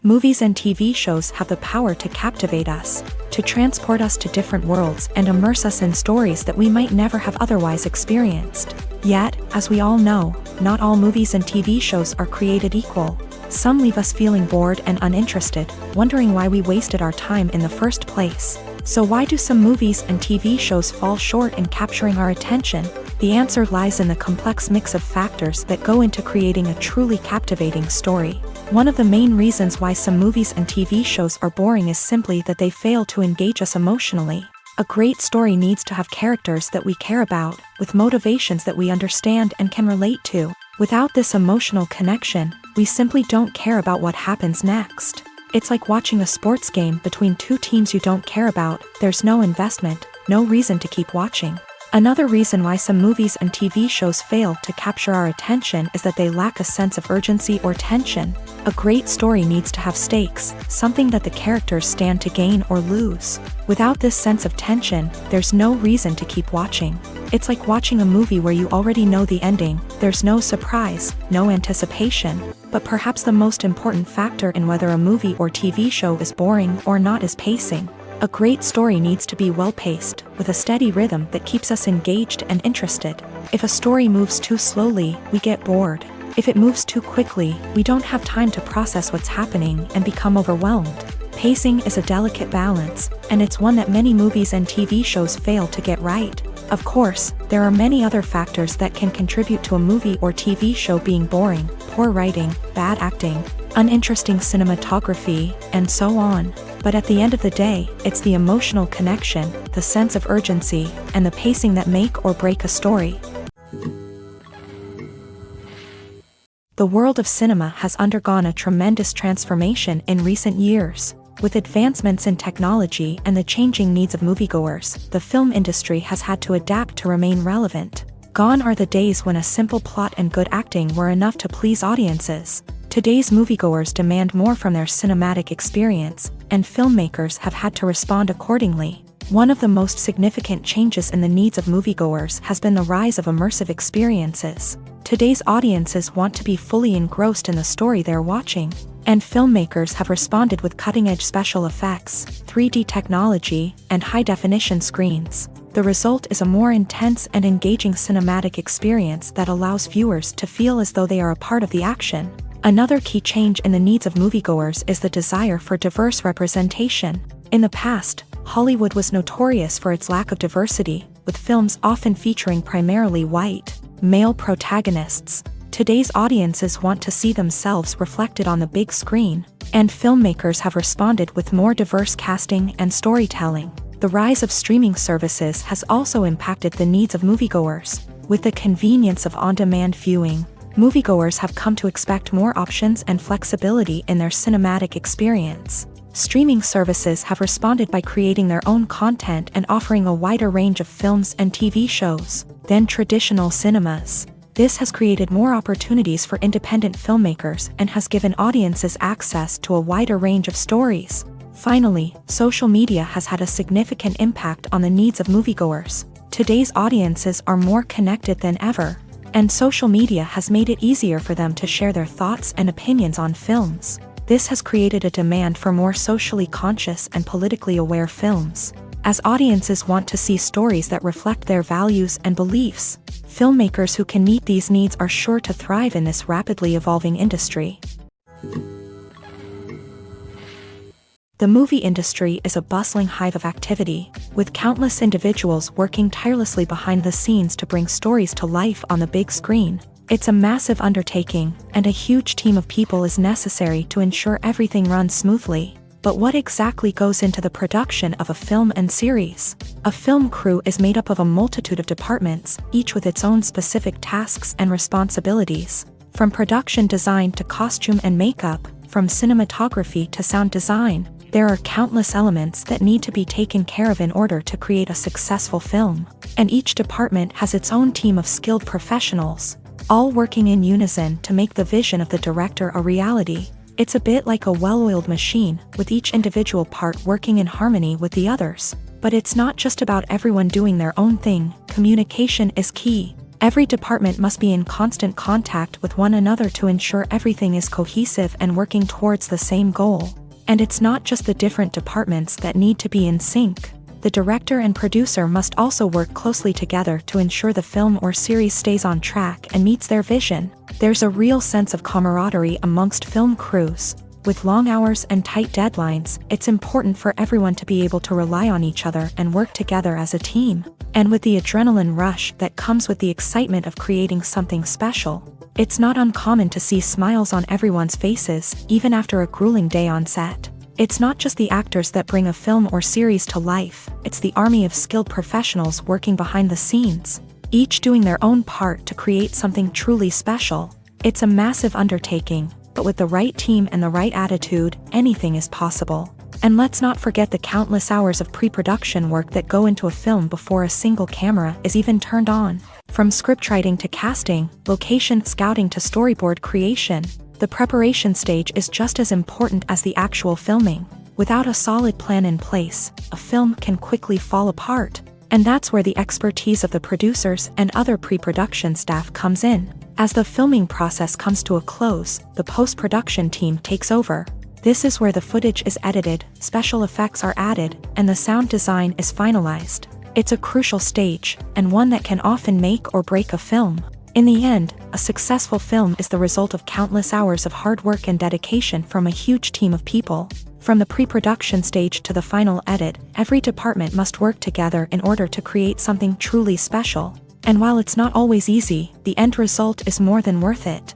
Movies and TV shows have the power to captivate us, to transport us to different worlds and immerse us in stories that we might never have otherwise experienced. Yet, as we all know, not all movies and TV shows are created equal. Some leave us feeling bored and uninterested, wondering why we wasted our time in the first place. So why do some movies and TV shows fall short in capturing our attention? The answer lies in the complex mix of factors that go into creating a truly captivating story. One of the main reasons why some movies and TV shows are boring is simply that they fail to engage us emotionally. A great story needs to have characters that we care about, with motivations that we understand and can relate to. Without this emotional connection, we simply don't care about what happens next. It's like watching a sports game between two teams you don't care about. There's no investment, no reason to keep watching. Another reason why some movies and TV shows fail to capture our attention is that they lack a sense of urgency or tension. A great story needs to have stakes, something that the characters stand to gain or lose. Without this sense of tension, there's no reason to keep watching. It's like watching a movie where you already know the ending. There's no surprise, no anticipation. But perhaps the most important factor in whether a movie or TV show is boring or not is pacing. A great story needs to be well-paced, with a steady rhythm that keeps us engaged and interested. If a story moves too slowly, we get bored. If it moves too quickly, we don't have time to process what's happening and become overwhelmed. Pacing is a delicate balance, and it's one that many movies and TV shows fail to get right. Of course, there are many other factors that can contribute to a movie or TV show being boring: poor writing, bad acting, uninteresting cinematography, and so on. But at the end of the day, it's the emotional connection, the sense of urgency, and the pacing that make or break a story. The world of cinema has undergone a tremendous transformation in recent years. With advancements in technology and the changing needs of moviegoers, the film industry has had to adapt to remain relevant. Gone are the days when a simple plot and good acting were enough to please audiences. Today's moviegoers demand more from their cinematic experience, and filmmakers have had to respond accordingly. One of the most significant changes in the needs of moviegoers has been the rise of immersive experiences. Today's audiences want to be fully engrossed in the story they're watching, and filmmakers have responded with cutting-edge special effects, 3D technology, and high-definition screens. The result is a more intense and engaging cinematic experience that allows viewers to feel as though they are a part of the action. Another key change in the needs of moviegoers is the desire for diverse representation. In the past, Hollywood was notorious for its lack of diversity, with films often featuring primarily white, male protagonists. Today's audiences want to see themselves reflected on the big screen, and filmmakers have responded with more diverse casting and storytelling. The rise of streaming services has also impacted the needs of moviegoers. With the convenience of on-demand viewing, moviegoers have come to expect more options and flexibility in their cinematic experience. Streaming services have responded by creating their own content and offering a wider range of films and TV shows than traditional cinemas. This has created more opportunities for independent filmmakers and has given audiences access to a wider range of stories. Finally, social media has had a significant impact on the needs of moviegoers. Today's audiences are more connected than ever, and social media has made it easier for them to share their thoughts and opinions on films. This has created a demand for more socially conscious and politically aware films. As audiences want to see stories that reflect their values and beliefs, filmmakers who can meet these needs are sure to thrive in this rapidly evolving industry. The movie industry is a bustling hive of activity, with countless individuals working tirelessly behind the scenes to bring stories to life on the big screen. It's a massive undertaking, and a huge team of people is necessary to ensure everything runs smoothly. But what exactly goes into the production of a film and series? A film crew is made up of a multitude of departments, each with its own specific tasks and responsibilities. From production design to costume and makeup, from cinematography to sound design, there are countless elements that need to be taken care of in order to create a successful film. And each department has its own team of skilled professionals, all working in unison to make the vision of the director a reality. It's a bit like a well-oiled machine, with each individual part working in harmony with the others. But it's not just about everyone doing their own thing. Communication is key. Every department must be in constant contact with one another to ensure everything is cohesive and working towards the same goal. And it's not just the different departments that need to be in sync. The director and producer must also work closely together to ensure the film or series stays on track and meets their vision. There's a real sense of camaraderie amongst film crews. With long hours and tight deadlines, it's important for everyone to be able to rely on each other and work together as a team. And with the adrenaline rush that comes with the excitement of creating something special, it's not uncommon to see smiles on everyone's faces, even after a grueling day on set. It's not just the actors that bring a film or series to life, it's the army of skilled professionals working behind the scenes, each doing their own part to create something truly special. It's a massive undertaking, but with the right team and the right attitude, anything is possible. And let's not forget the countless hours of pre-production work that go into a film before a single camera is even turned on. From scriptwriting to casting, location scouting to storyboard creation, the preparation stage is just as important as the actual filming. Without a solid plan in place, a film can quickly fall apart. And that's where the expertise of the producers and other pre-production staff comes in. As the filming process comes to a close, the post-production team takes over. This is where the footage is edited, special effects are added, and the sound design is finalized. It's a crucial stage, and one that can often make or break a film. In the end, a successful film is the result of countless hours of hard work and dedication from a huge team of people. From the pre-production stage to the final edit, every department must work together in order to create something truly special. And while it's not always easy, the end result is more than worth it.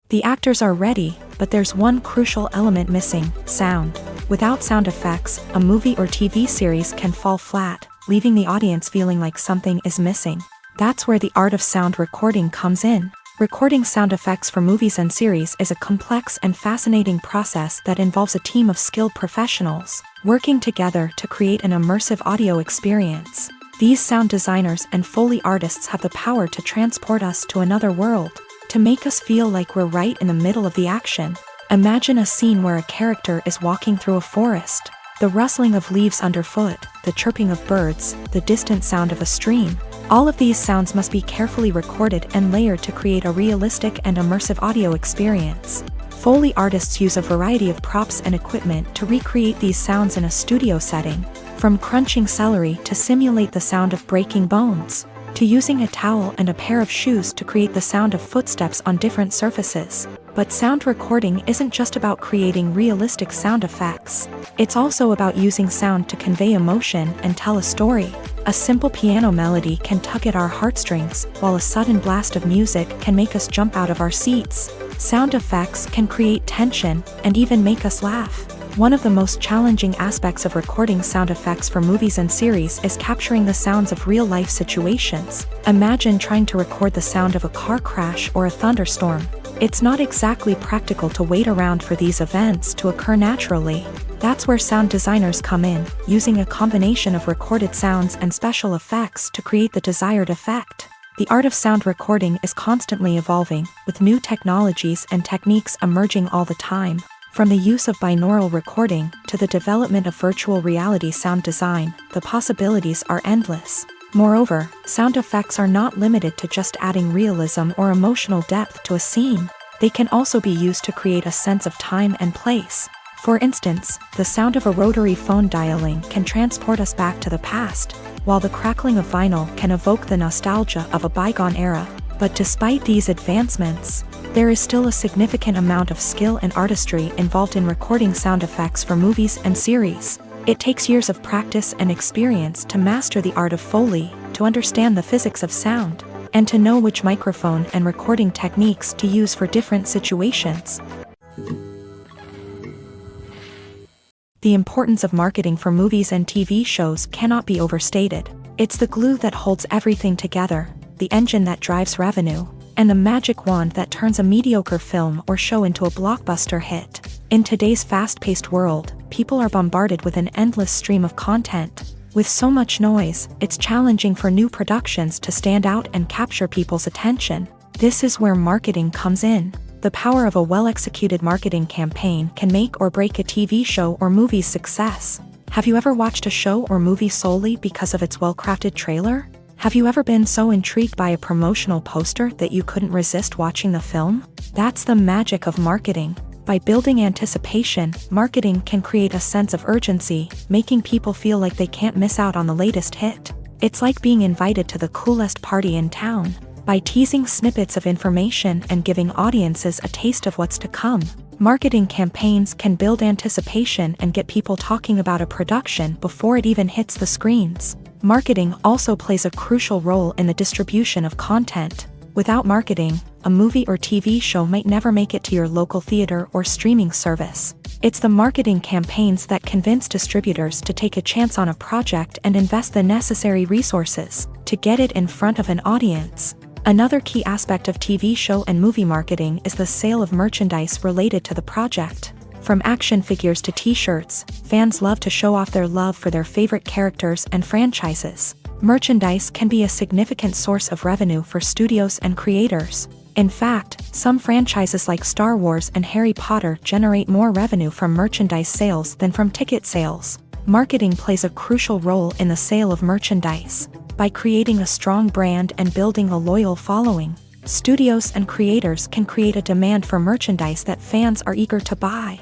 The actors are ready, but there's one crucial element missing: sound. Without sound effects, a movie or TV series can fall flat, leaving the audience feeling like something is missing. That's where the art of sound recording comes in. Recording sound effects for movies and series is a complex and fascinating process that involves a team of skilled professionals working together to create an immersive audio experience. These sound designers and Foley artists have the power to transport us to another world, to make us feel like we're right in the middle of the action. Imagine a scene where a character is walking through a forest. The rustling of leaves underfoot, the chirping of birds, the distant sound of a stream. All of these sounds must be carefully recorded and layered to create a realistic and immersive audio experience. Foley artists use a variety of props and equipment to recreate these sounds in a studio setting, from crunching celery to simulate the sound of breaking bones, to using a towel and a pair of shoes to create the sound of footsteps on different surfaces. But sound recording isn't just about creating realistic sound effects. It's also about using sound to convey emotion and tell a story. A simple piano melody can tug at our heartstrings, while a sudden blast of music can make us jump out of our seats. Sound effects can create tension and even make us laugh. One of the most challenging aspects of recording sound effects for movies and series is capturing the sounds of real-life situations. Imagine trying to record the sound of a car crash or a thunderstorm. It's not exactly practical to wait around for these events to occur naturally. That's where sound designers come in, using a combination of recorded sounds and special effects to create the desired effect. The art of sound recording is constantly evolving, with new technologies and techniques emerging all the time. From the use of binaural recording to the development of virtual reality sound design, the possibilities are endless. Moreover, sound effects are not limited to just adding realism or emotional depth to a scene. They can also be used to create a sense of time and place. For instance, the sound of a rotary phone dialing can transport us back to the past, while the crackling of vinyl can evoke the nostalgia of a bygone era. But despite these advancements, there is still a significant amount of skill and artistry involved in recording sound effects for movies and series. It takes years of practice and experience to master the art of Foley, to understand the physics of sound, and to know which microphone and recording techniques to use for different situations. The importance of marketing for movies and TV shows cannot be overstated. It's the glue that holds everything together, the engine that drives revenue, and the magic wand that turns a mediocre film or show into a blockbuster hit. In today's fast-paced world, people are bombarded with an endless stream of content. With so much noise, it's challenging for new productions to stand out and capture people's attention. This is where marketing comes in. The power of a well-executed marketing campaign can make or break a TV show or movie's success. Have you ever watched a show or movie solely because of its well-crafted trailer? Have you ever been so intrigued by a promotional poster that you couldn't resist watching the film? That's the magic of marketing. By building anticipation, marketing can create a sense of urgency, making people feel like they can't miss out on the latest hit. It's like being invited to the coolest party in town. By teasing snippets of information and giving audiences a taste of what's to come, marketing campaigns can build anticipation and get people talking about a production before it even hits the screens. Marketing also plays a crucial role in the distribution of content. Without marketing, a movie or TV show might never make it to your local theater or streaming service. It's the marketing campaigns that convince distributors to take a chance on a project and invest the necessary resources to get it in front of an audience. Another key aspect of TV show and movie marketing is the sale of merchandise related to the project. From action figures to t-shirts, fans love to show off their love for their favorite characters and franchises. Merchandise can be a significant source of revenue for studios and creators. In fact, some franchises like Star Wars and Harry Potter generate more revenue from merchandise sales than from ticket sales. Marketing plays a crucial role in the sale of merchandise. By creating a strong brand and building a loyal following, studios and creators can create a demand for merchandise that fans are eager to buy.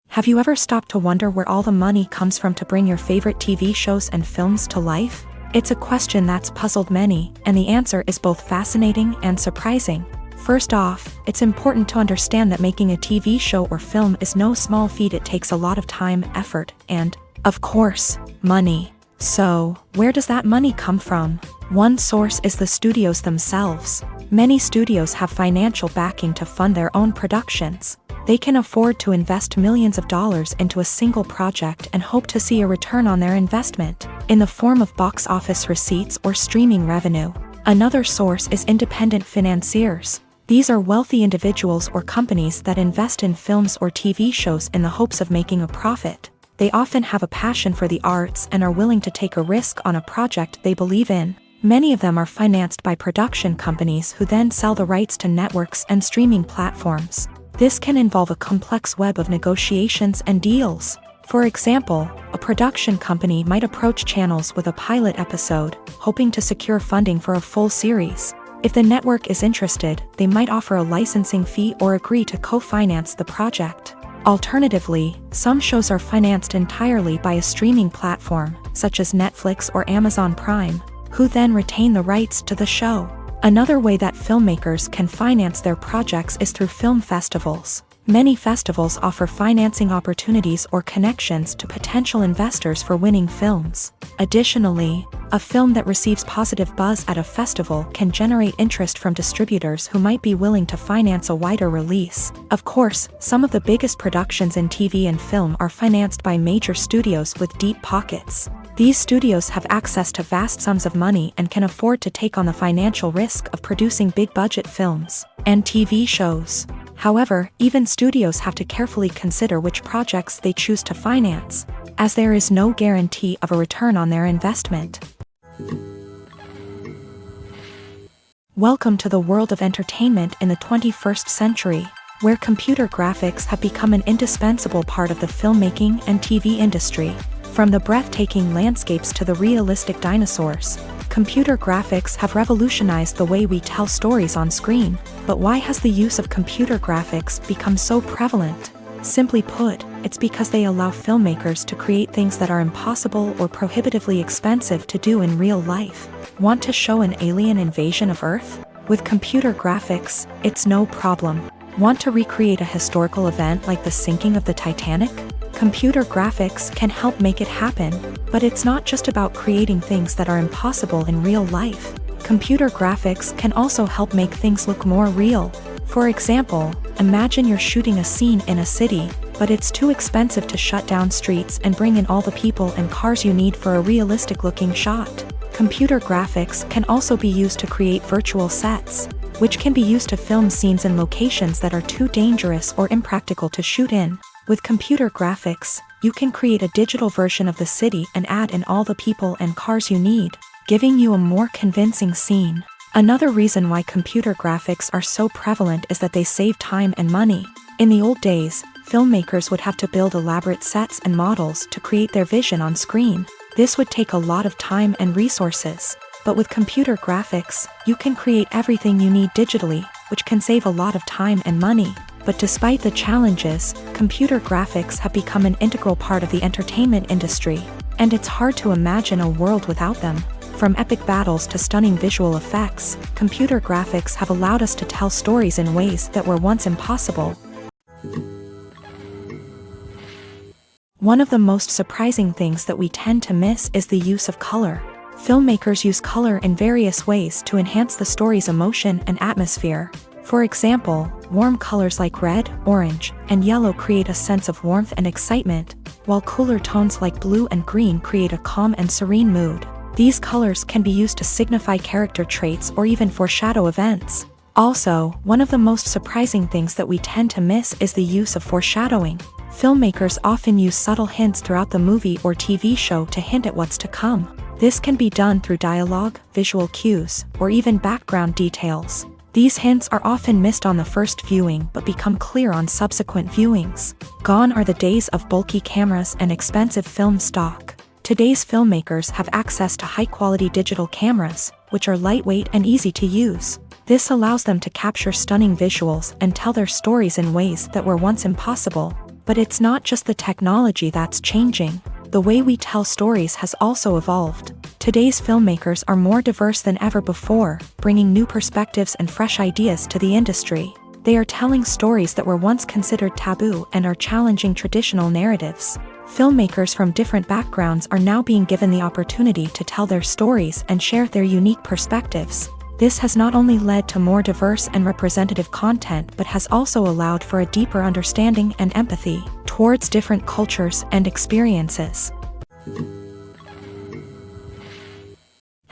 Have you ever stopped to wonder where all the money comes from to bring your favorite TV shows and films to life? It's a question that's puzzled many, and the answer is both fascinating and surprising. First off, it's important to understand that making a TV show or film is no small feat. It takes a lot of time, effort, and, of course, money. So, where does that money come from? One source is the studios themselves. Many studios have financial backing to fund their own productions. They can afford to invest millions of dollars into a single project and hope to see a return on their investment, in the form of box office receipts or streaming revenue. Another source is independent financiers. These are wealthy individuals or companies that invest in films or TV shows in the hopes of making a profit. They often have a passion for the arts and are willing to take a risk on a project they believe in. Many of them are financed by production companies who then sell the rights to networks and streaming platforms. This can involve a complex web of negotiations and deals. For example, a production company might approach channels with a pilot episode, hoping to secure funding for a full series. If the network is interested, they might offer a licensing fee or agree to co-finance the project. Alternatively, some shows are financed entirely by a streaming platform, such as Netflix or Amazon Prime, who then retain the rights to the show. Another way that filmmakers can finance their projects is through film festivals. Many festivals offer financing opportunities or connections to potential investors for winning films. Additionally, a film that receives positive buzz at a festival can generate interest from distributors who might be willing to finance a wider release. Of course, some of the biggest productions in TV and film are financed by major studios with deep pockets. These studios have access to vast sums of money and can afford to take on the financial risk of producing big-budget films and TV shows. However, even studios have to carefully consider which projects they choose to finance, as there is no guarantee of a return on their investment. Welcome to the world of entertainment in the 21st century, where computer graphics have become an indispensable part of the filmmaking and TV industry. From the breathtaking landscapes to the realistic dinosaurs, computer graphics have revolutionized the way we tell stories on screen. But why has the use of computer graphics become so prevalent? Simply put, it's because they allow filmmakers to create things that are impossible or prohibitively expensive to do in real life. Want to show an alien invasion of Earth? With computer graphics, it's no problem. Want to recreate a historical event like the sinking of the Titanic? Computer graphics can help make it happen, but it's not just about creating things that are impossible in real life. Computer graphics can also help make things look more real. For example, imagine you're shooting a scene in a city, but it's too expensive to shut down streets and bring in all the people and cars you need for a realistic-looking shot. Computer graphics can also be used to create virtual sets, which can be used to film scenes in locations that are too dangerous or impractical to shoot in. With computer graphics, you can create a digital version of the city and add in all the people and cars you need, giving you a more convincing scene. Another reason why computer graphics are so prevalent is that they save time and money. In the old days, filmmakers would have to build elaborate sets and models to create their vision on screen. This would take a lot of time and resources. But with computer graphics, you can create everything you need digitally, which can save a lot of time and money. But despite the challenges, computer graphics have become an integral part of the entertainment industry, and it's hard to imagine a world without them. From epic battles to stunning visual effects, computer graphics have allowed us to tell stories in ways that were once impossible. One of the most surprising things that we tend to miss is the use of color. Filmmakers use color in various ways to enhance the story's emotion and atmosphere. For example, warm colors like red, orange, and yellow create a sense of warmth and excitement, while cooler tones like blue and green create a calm and serene mood. These colors can be used to signify character traits or even foreshadow events. Also, one of the most surprising things that we tend to miss is the use of foreshadowing. Filmmakers often use subtle hints throughout the movie or TV show to hint at what's to come. This can be done through dialogue, visual cues, or even background details. These hints are often missed on the first viewing but become clear on subsequent viewings. Gone are the days of bulky cameras and expensive film stock. Today's filmmakers have access to high-quality digital cameras, which are lightweight and easy to use. This allows them to capture stunning visuals and tell their stories in ways that were once impossible. But it's not just the technology that's changing. The way we tell stories has also evolved. Today's filmmakers are more diverse than ever before, bringing new perspectives and fresh ideas to the industry. They are telling stories that were once considered taboo and are challenging traditional narratives. Filmmakers from different backgrounds are now being given the opportunity to tell their stories and share their unique perspectives. This has not only led to more diverse and representative content but has also allowed for a deeper understanding and empathy towards different cultures and experiences.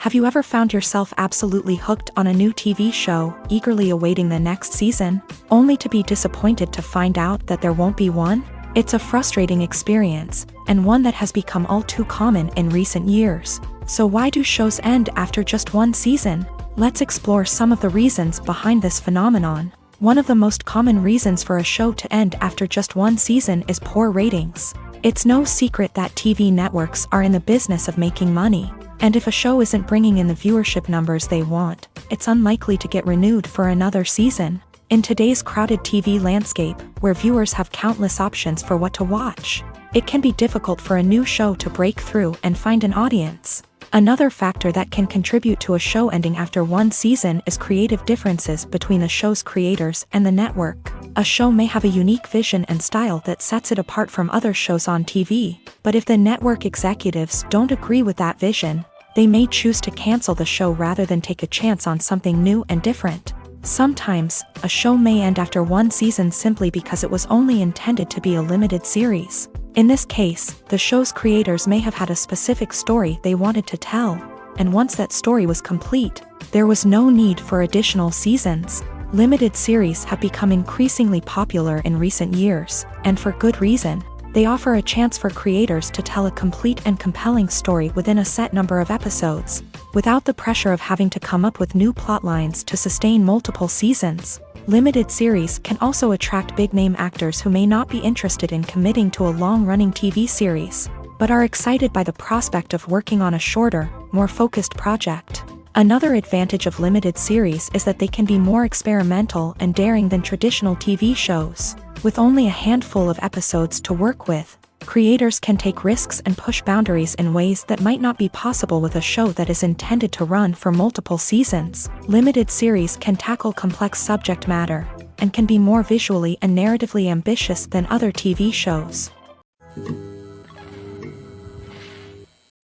Have you ever found yourself absolutely hooked on a new TV show, eagerly awaiting the next season, only to be disappointed to find out that there won't be one? It's a frustrating experience, and one that has become all too common in recent years. So why do shows end after just one season? Let's explore some of the reasons behind this phenomenon. One of the most common reasons for a show to end after just one season is poor ratings. It's no secret that TV networks are in the business of making money. And if a show isn't bringing in the viewership numbers they want, it's unlikely to get renewed for another season. In today's crowded TV landscape, where viewers have countless options for what to watch, it can be difficult for a new show to break through and find an audience. Another factor that can contribute to a show ending after one season is creative differences between the show's creators and the network. A show may have a unique vision and style that sets it apart from other shows on TV, but if the network executives don't agree with that vision, they may choose to cancel the show rather than take a chance on something new and different. Sometimes, a show may end after one season simply because it was only intended to be a limited series. In this case, the show's creators may have had a specific story they wanted to tell, and once that story was complete, there was no need for additional seasons. Limited series have become increasingly popular in recent years, and for good reason. They offer a chance for creators to tell a complete and compelling story within a set number of episodes, without the pressure of having to come up with new plotlines to sustain multiple seasons. Limited series can also attract big-name actors who may not be interested in committing to a long-running TV series, but are excited by the prospect of working on a shorter, more focused project. Another advantage of limited series is that they can be more experimental and daring than traditional TV shows. With only a handful of episodes to work with, creators can take risks and push boundaries in ways that might not be possible with a show that is intended to run for multiple seasons. Limited series can tackle complex subject matter, and can be more visually and narratively ambitious than other TV shows.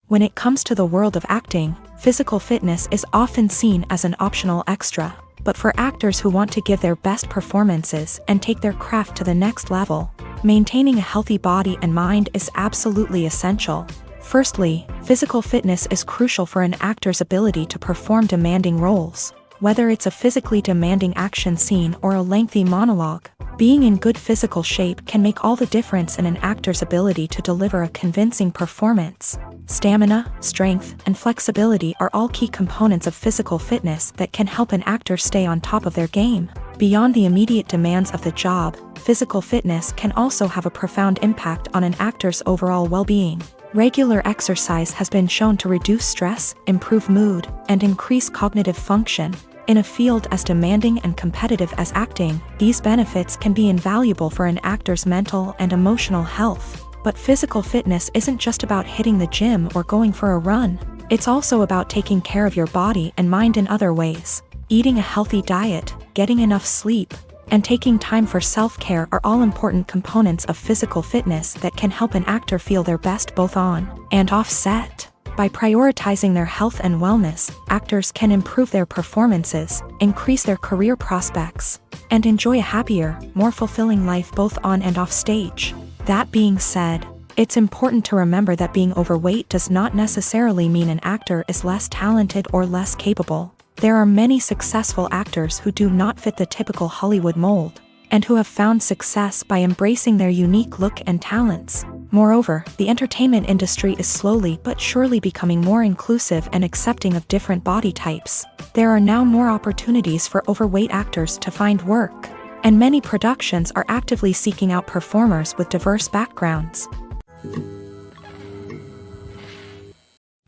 When it comes to the world of acting, physical fitness is often seen as an optional extra. But for actors who want to give their best performances and take their craft to the next level, maintaining a healthy body and mind is absolutely essential. Firstly, physical fitness is crucial for an actor's ability to perform demanding roles. Whether it's a physically demanding action scene or a lengthy monologue, being in good physical shape can make all the difference in an actor's ability to deliver a convincing performance. Stamina, strength, and flexibility are all key components of physical fitness that can help an actor stay on top of their game. Beyond the immediate demands of the job, physical fitness can also have a profound impact on an actor's overall well-being. Regular exercise has been shown to reduce stress, improve mood, and increase cognitive function. In a field as demanding and competitive as acting, these benefits can be invaluable for an actor's mental and emotional health. But physical fitness isn't just about hitting the gym or going for a run. It's also about taking care of your body and mind in other ways. Eating a healthy diet, getting enough sleep, and taking time for self-care are all important components of physical fitness that can help an actor feel their best both on and off set. By prioritizing their health and wellness, actors can improve their performances, increase their career prospects, and enjoy a happier, more fulfilling life both on and off stage. That being said, it's important to remember that being overweight does not necessarily mean an actor is less talented or less capable. There are many successful actors who do not fit the typical Hollywood mold, and who have found success by embracing their unique look and talents. Moreover, the entertainment industry is slowly but surely becoming more inclusive and accepting of different body types. There are now more opportunities for overweight actors to find work, and many productions are actively seeking out performers with diverse backgrounds.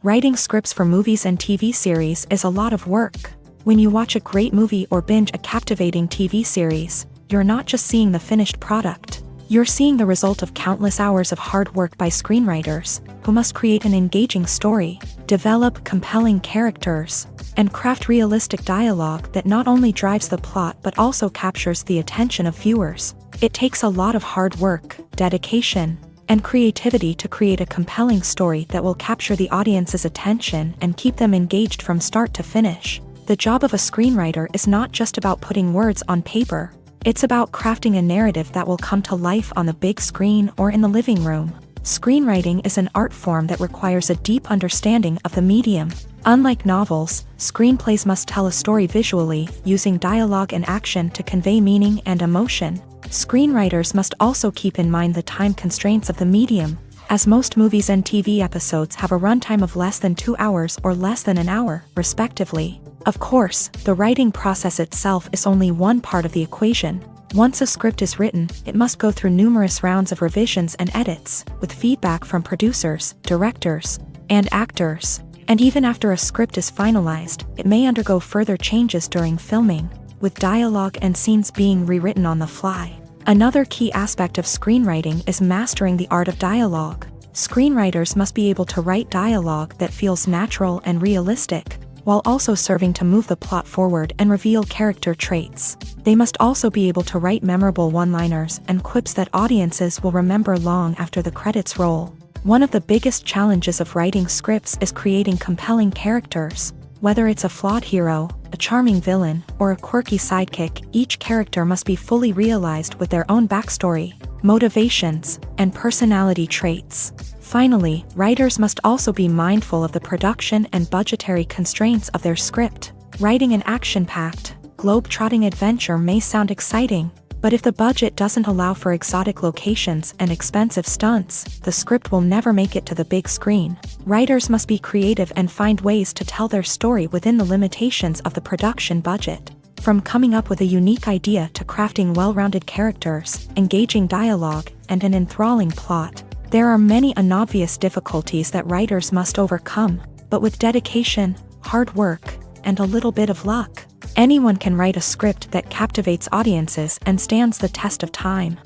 Writing scripts for movies and TV series is a lot of work. When you watch a great movie or binge a captivating TV series, you're not just seeing the finished product. You're seeing the result of countless hours of hard work by screenwriters, who must create an engaging story, develop compelling characters, and craft realistic dialogue that not only drives the plot but also captures the attention of viewers. It takes a lot of hard work, dedication, and creativity to create a compelling story that will capture the audience's attention and keep them engaged from start to finish. The job of a screenwriter is not just about putting words on paper. It's about crafting a narrative that will come to life on the big screen or in the living room. Screenwriting is an art form that requires a deep understanding of the medium. Unlike novels, screenplays must tell a story visually, using dialogue and action to convey meaning and emotion. Screenwriters must also keep in mind the time constraints of the medium, as most movies and TV episodes have a runtime of less than 2 hours or less than an hour, respectively. Of course, the writing process itself is only one part of the equation. Once a script is written, it must go through numerous rounds of revisions and edits, with feedback from producers, directors, and actors. And even after a script is finalized, it may undergo further changes during filming, with dialogue and scenes being rewritten on the fly. Another key aspect of screenwriting is mastering the art of dialogue. Screenwriters must be able to write dialogue that feels natural and realistic, while also serving to move the plot forward and reveal character traits. They must also be able to write memorable one-liners and quips that audiences will remember long after the credits roll. One of the biggest challenges of writing scripts is creating compelling characters. Whether it's a flawed hero, a charming villain, or a quirky sidekick, each character must be fully realized with their own backstory, motivations, and personality traits. Finally, writers must also be mindful of the production and budgetary constraints of their script. Writing an action-packed, globe-trotting adventure may sound exciting, but if the budget doesn't allow for exotic locations and expensive stunts, the script will never make it to the big screen. Writers must be creative and find ways to tell their story within the limitations of the production budget. From coming up with a unique idea to crafting well-rounded characters, engaging dialogue, and an enthralling plot, there are many unobvious difficulties that writers must overcome, but with dedication, hard work, and a little bit of luck, anyone can write a script that captivates audiences and stands the test of time.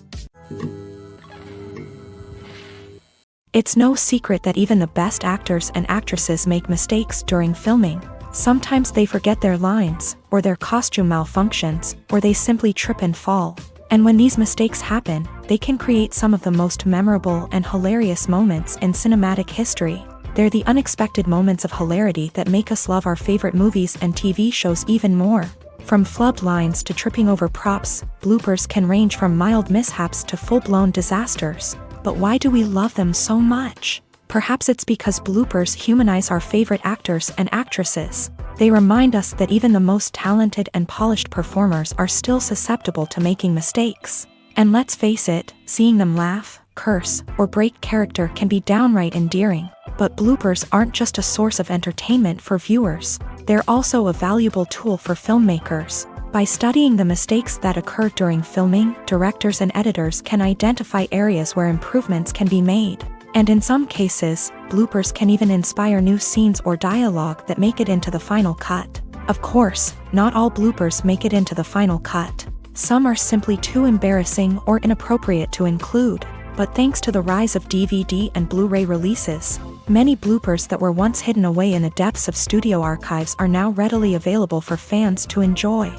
It's no secret that even the best actors and actresses make mistakes during filming. Sometimes they forget their lines, or their costume malfunctions, or they simply trip and fall. And when these mistakes happen, they can create some of the most memorable and hilarious moments in cinematic history. They're the unexpected moments of hilarity that make us love our favorite movies and TV shows even more. From flubbed lines to tripping over props, bloopers can range from mild mishaps to full-blown disasters. But why do we love them so much? Perhaps it's because bloopers humanize our favorite actors and actresses. They remind us that even the most talented and polished performers are still susceptible to making mistakes. And let's face it, seeing them laugh, curse, or break character can be downright endearing. But bloopers aren't just a source of entertainment for viewers. They're also a valuable tool for filmmakers. By studying the mistakes that occur during filming, directors and editors can identify areas where improvements can be made. And in some cases, bloopers can even inspire new scenes or dialogue that make it into the final cut. Of course, not all bloopers make it into the final cut. Some are simply too embarrassing or inappropriate to include. But thanks to the rise of DVD and Blu-ray releases, many bloopers that were once hidden away in the depths of studio archives are now readily available for fans to enjoy.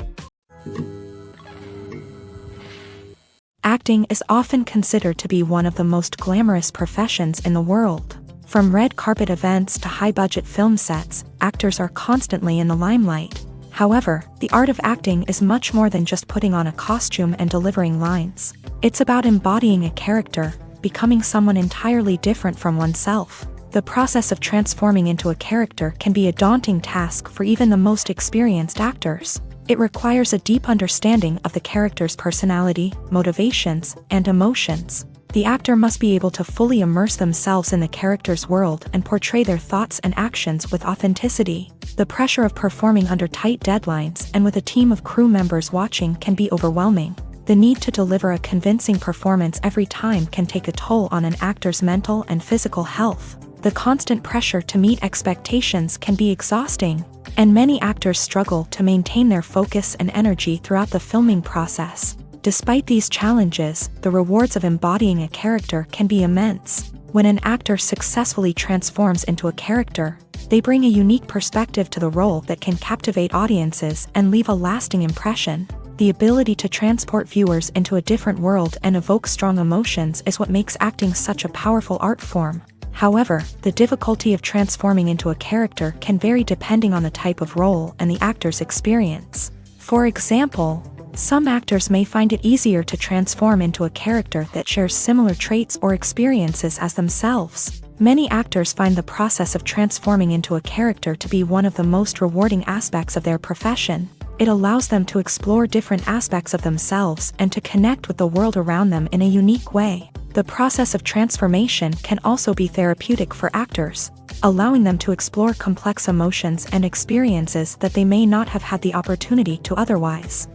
Acting is often considered to be one of the most glamorous professions in the world. From red carpet events to high-budget film sets, actors are constantly in the limelight. However, the art of acting is much more than just putting on a costume and delivering lines. It's about embodying a character, becoming someone entirely different from oneself. The process of transforming into a character can be a daunting task for even the most experienced actors. It requires a deep understanding of the character's personality, motivations, and emotions. The actor must be able to fully immerse themselves in the character's world and portray their thoughts and actions with authenticity. The pressure of performing under tight deadlines and with a team of crew members watching can be overwhelming. The need to deliver a convincing performance every time can take a toll on an actor's mental and physical health. The constant pressure to meet expectations can be exhausting, and many actors struggle to maintain their focus and energy throughout the filming process. Despite these challenges, the rewards of embodying a character can be immense. When an actor successfully transforms into a character, they bring a unique perspective to the role that can captivate audiences and leave a lasting impression. The ability to transport viewers into a different world and evoke strong emotions is what makes acting such a powerful art form. However, the difficulty of transforming into a character can vary depending on the type of role and the actor's experience. For example, some actors may find it easier to transform into a character that shares similar traits or experiences as themselves. Many actors find the process of transforming into a character to be one of the most rewarding aspects of their profession. It allows them to explore different aspects of themselves and to connect with the world around them in a unique way. The process of transformation can also be therapeutic for actors, allowing them to explore complex emotions and experiences that they may not have had the opportunity to otherwise.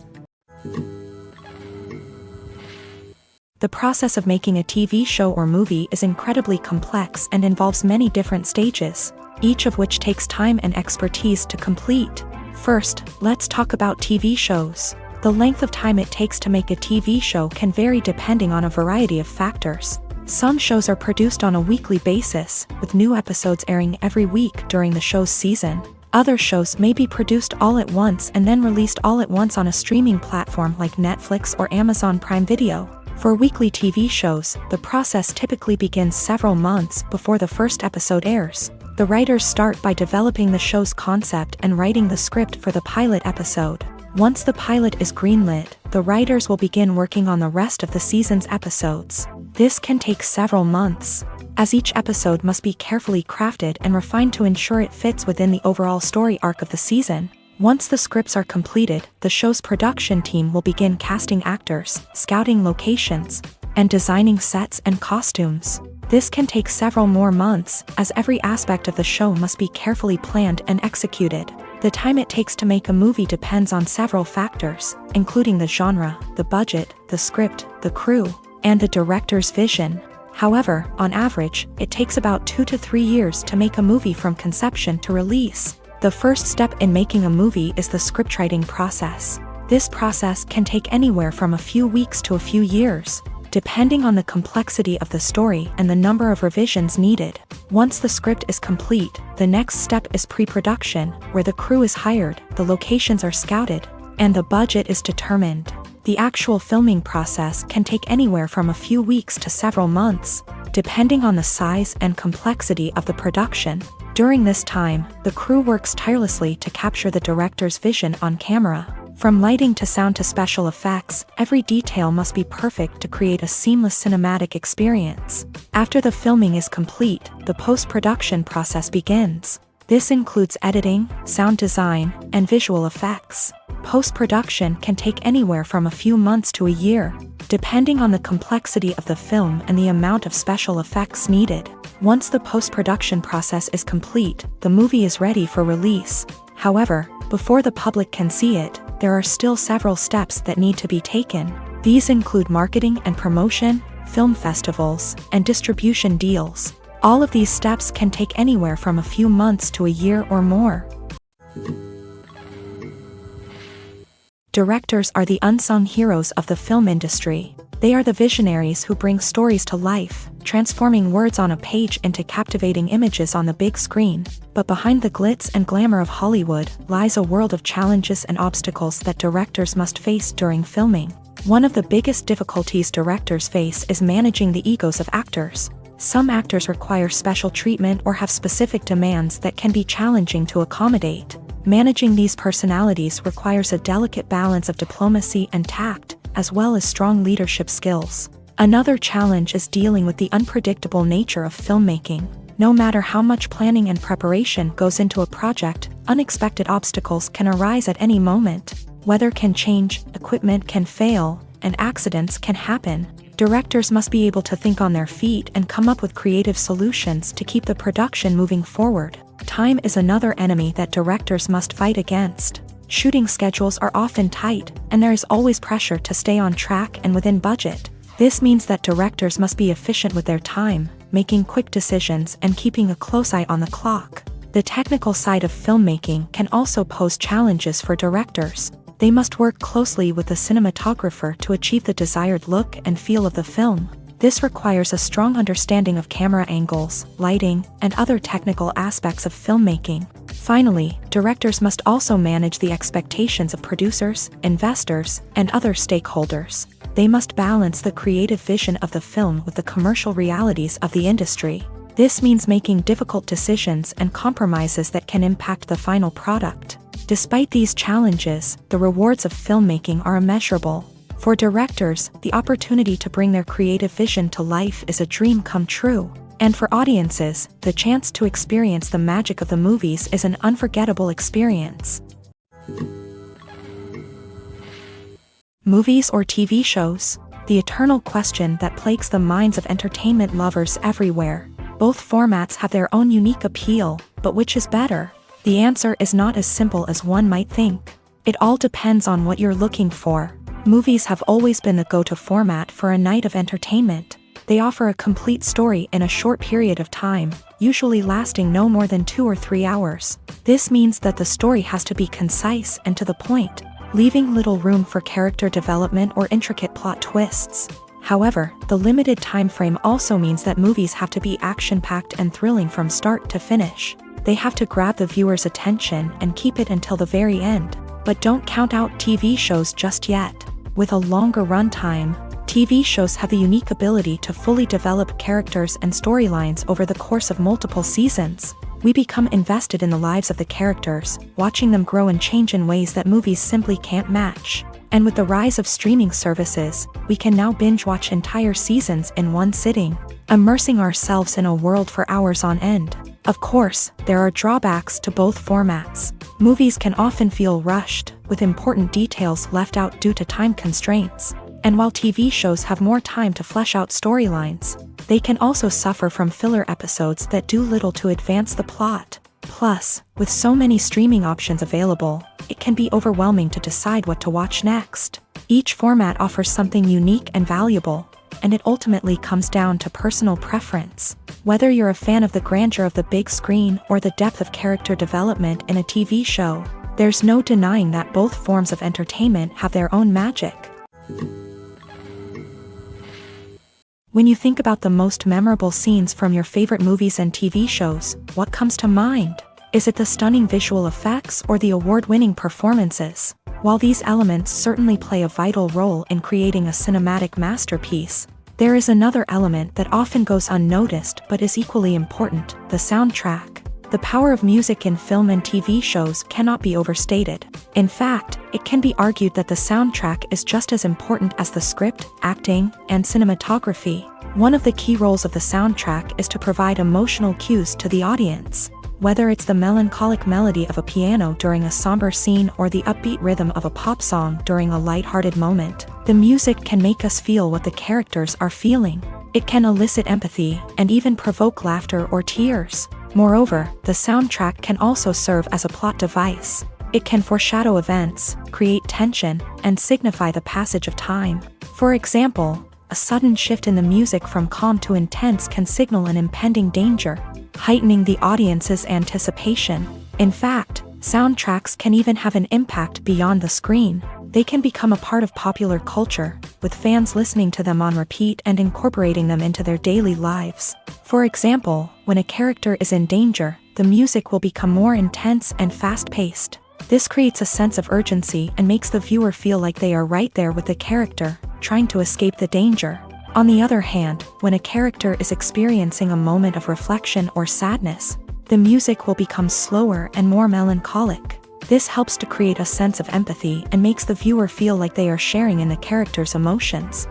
The process of making a TV show or movie is incredibly complex and involves many different stages, each of which takes time and expertise to complete. First, let's talk about TV shows. The length of time it takes to make a TV show can vary depending on a variety of factors. Some shows are produced on a weekly basis, with new episodes airing every week during the show's season. Other shows may be produced all at once and then released all at once on a streaming platform like Netflix or Amazon Prime Video. For weekly TV shows, the process typically begins several months before the first episode airs. The writers start by developing the show's concept and writing the script for the pilot episode. Once the pilot is greenlit, the writers will begin working on the rest of the season's episodes. This can take several months, as each episode must be carefully crafted and refined to ensure it fits within the overall story arc of the season. Once the scripts are completed, the show's production team will begin casting actors, scouting locations, and designing sets and costumes. This can take several more months, as every aspect of the show must be carefully planned and executed. The time it takes to make a movie depends on several factors, including the genre, the budget, the script, the crew, and the director's vision. However, on average, it takes about 2 to 3 years to make a movie from conception to release. The first step in making a movie is the scriptwriting process. This process can take anywhere from a few weeks to a few years, depending on the complexity of the story and the number of revisions needed. Once the script is complete, the next step is pre-production, where the crew is hired, the locations are scouted, and the budget is determined. The actual filming process can take anywhere from a few weeks to several months, depending on the size and complexity of the production. During this time, the crew works tirelessly to capture the director's vision on camera. From lighting to sound to special effects, every detail must be perfect to create a seamless cinematic experience. After the filming is complete, the post-production process begins. This includes editing, sound design, and visual effects. Post-production can take anywhere from a few months to a year, depending on the complexity of the film and the amount of special effects needed. Once the post-production process is complete, the movie is ready for release. However, before the public can see it, there are still several steps that need to be taken. These include marketing and promotion, film festivals, and distribution deals. All of these steps can take anywhere from a few months to a year or more. Directors are the unsung heroes of the film industry. They are the visionaries who bring stories to life, transforming words on a page into captivating images on the big screen. But behind the glitz and glamour of Hollywood lies a world of challenges and obstacles that directors must face during filming. One of the biggest difficulties directors face is managing the egos of actors. Some actors require special treatment or have specific demands that can be challenging to accommodate. Managing these personalities requires a delicate balance of diplomacy and tact, as well as strong leadership skills. Another challenge is dealing with the unpredictable nature of filmmaking. No matter how much planning and preparation goes into a project, unexpected obstacles can arise at any moment. Weather can change, equipment can fail, and accidents can happen. Directors must be able to think on their feet and come up with creative solutions to keep the production moving forward. Time is another enemy that directors must fight against. Shooting schedules are often tight, and there is always pressure to stay on track and within budget. This means that directors must be efficient with their time, making quick decisions and keeping a close eye on the clock. The technical side of filmmaking can also pose challenges for directors. They must work closely with the cinematographer to achieve the desired look and feel of the film. This requires a strong understanding of camera angles, lighting, and other technical aspects of filmmaking. Finally, directors must also manage the expectations of producers, investors, and other stakeholders. They must balance the creative vision of the film with the commercial realities of the industry. This means making difficult decisions and compromises that can impact the final product. Despite these challenges, the rewards of filmmaking are immeasurable. For directors, the opportunity to bring their creative vision to life is a dream come true. And for audiences, the chance to experience the magic of the movies is an unforgettable experience. Movies or TV shows? The eternal question that plagues the minds of entertainment lovers everywhere. Both formats have their own unique appeal, but which is better? The answer is not as simple as one might think. It all depends on what you're looking for. Movies have always been the go-to format for a night of entertainment. They offer a complete story in a short period of time, usually lasting no more than 2 or 3 hours. This means that the story has to be concise and to the point, leaving little room for character development or intricate plot twists. However, the limited time frame also means that movies have to be action-packed and thrilling from start to finish. They have to grab the viewer's attention and keep it until the very end. But don't count out TV shows just yet. With a longer runtime, TV shows have the unique ability to fully develop characters and storylines over the course of multiple seasons. We become invested in the lives of the characters, watching them grow and change in ways that movies simply can't match. And with the rise of streaming services, we can now binge-watch entire seasons in one sitting, immersing ourselves in a world for hours on end. Of course, there are drawbacks to both formats. Movies can often feel rushed, with important details left out due to time constraints. And while TV shows have more time to flesh out storylines, they can also suffer from filler episodes that do little to advance the plot. Plus, with so many streaming options available, it can be overwhelming to decide what to watch next. Each format offers something unique and valuable, and it ultimately comes down to personal preference. Whether you're a fan of the grandeur of the big screen or the depth of character development in a TV show, there's no denying that both forms of entertainment have their own magic. When you think about the most memorable scenes from your favorite movies and TV shows, what comes to mind? Is it the stunning visual effects or the award-winning performances? While these elements certainly play a vital role in creating a cinematic masterpiece, there is another element that often goes unnoticed but is equally important: the soundtrack. The power of music in film and TV shows cannot be overstated. In fact, it can be argued that the soundtrack is just as important as the script, acting, and cinematography. One of the key roles of the soundtrack is to provide emotional cues to the audience. Whether it's the melancholic melody of a piano during a somber scene or the upbeat rhythm of a pop song during a lighthearted moment, the music can make us feel what the characters are feeling. It can elicit empathy and even provoke laughter or tears. Moreover, the soundtrack can also serve as a plot device. It can foreshadow events, create tension, and signify the passage of time. For example, a sudden shift in the music from calm to intense can signal an impending danger, heightening the audience's anticipation. In fact, soundtracks can even have an impact beyond the screen. They can become a part of popular culture, with fans listening to them on repeat and incorporating them into their daily lives. For example, when a character is in danger, the music will become more intense and fast-paced. This creates a sense of urgency and makes the viewer feel like they are right there with the character, trying to escape the danger. On the other hand, when a character is experiencing a moment of reflection or sadness, the music will become slower and more melancholic. This helps to create a sense of empathy and makes the viewer feel like they are sharing in the character's emotions.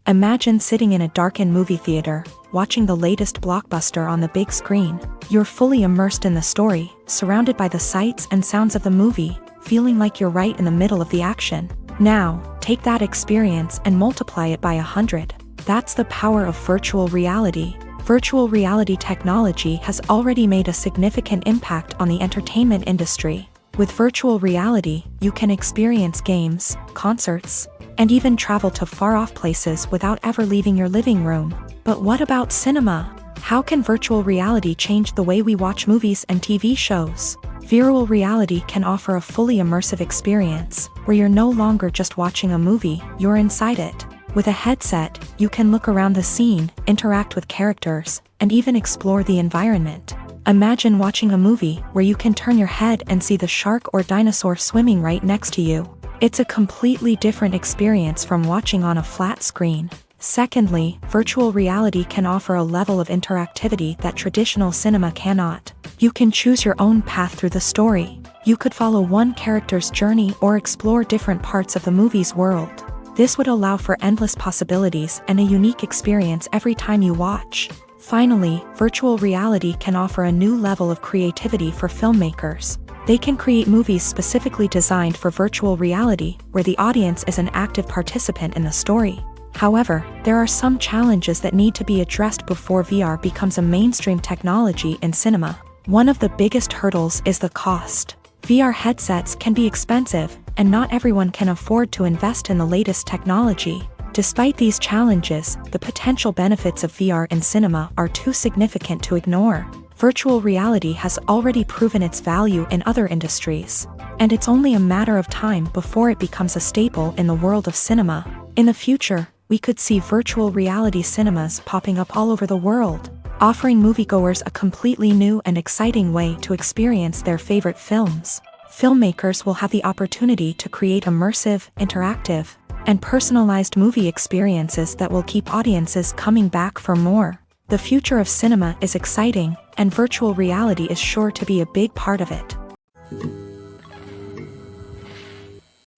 Imagine sitting in a darkened movie theater, watching the latest blockbuster on the big screen. You're fully immersed in the story, surrounded by the sights and sounds of the movie, feeling like you're right in the middle of the action. Now, take that experience and multiply it by 100. That's the power of virtual reality. Virtual reality technology has already made a significant impact on the entertainment industry. With virtual reality, you can experience games, concerts, and even travel to far-off places without ever leaving your living room. But what about cinema? How can virtual reality change the way we watch movies and TV shows? Virtual reality can offer a fully immersive experience, where you're no longer just watching a movie, you're inside it. With a headset, you can look around the scene, interact with characters, and even explore the environment. Imagine watching a movie where you can turn your head and see the shark or dinosaur swimming right next to you. It's a completely different experience from watching on a flat screen. Secondly, virtual reality can offer a level of interactivity that traditional cinema cannot. You can choose your own path through the story. You could follow one character's journey or explore different parts of the movie's world. This would allow for endless possibilities and a unique experience every time you watch. Finally, virtual reality can offer a new level of creativity for filmmakers. They can create movies specifically designed for virtual reality, where the audience is an active participant in the story. However, there are some challenges that need to be addressed before VR becomes a mainstream technology in cinema. One of the biggest hurdles is the cost. VR headsets can be expensive, and not everyone can afford to invest in the latest technology. Despite these challenges, the potential benefits of VR in cinema are too significant to ignore. Virtual reality has already proven its value in other industries, and it's only a matter of time before it becomes a staple in the world of cinema. In the future, we could see virtual reality cinemas popping up all over the world, offering moviegoers a completely new and exciting way to experience their favorite films. Filmmakers will have the opportunity to create immersive, interactive, and personalized movie experiences that will keep audiences coming back for more. The future of cinema is exciting, and virtual reality is sure to be a big part of it.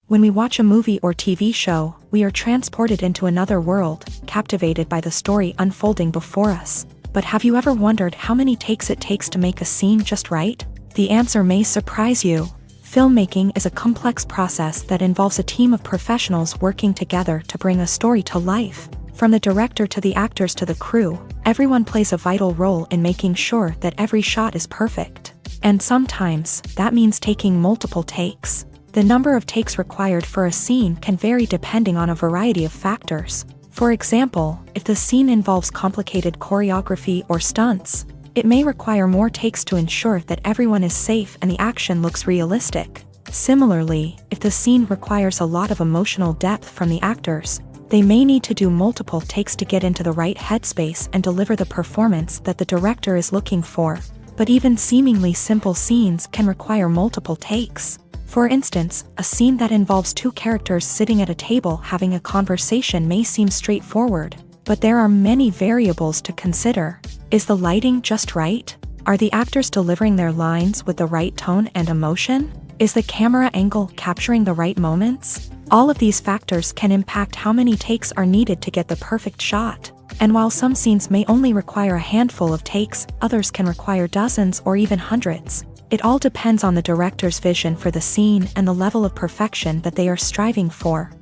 When we watch a movie or TV show, we are transported into another world, captivated by the story unfolding before us. But have you ever wondered how many takes it takes to make a scene just right? The answer may surprise you. Filmmaking is a complex process that involves a team of professionals working together to bring a story to life. From the director to the actors to the crew, everyone plays a vital role in making sure that every shot is perfect. And sometimes, that means taking multiple takes. The number of takes required for a scene can vary depending on a variety of factors. For example, if the scene involves complicated choreography or stunts, it may require more takes to ensure that everyone is safe and the action looks realistic. Similarly, if the scene requires a lot of emotional depth from the actors, they may need to do multiple takes to get into the right headspace and deliver the performance that the director is looking for. But even seemingly simple scenes can require multiple takes. For instance, a scene that involves two characters sitting at a table having a conversation may seem straightforward, but there are many variables to consider. Is the lighting just right? Are the actors delivering their lines with the right tone and emotion? Is the camera angle capturing the right moments? All of these factors can impact how many takes are needed to get the perfect shot. And while some scenes may only require a handful of takes, others can require dozens or even hundreds. It all depends on the director's vision for the scene and the level of perfection that they are striving for.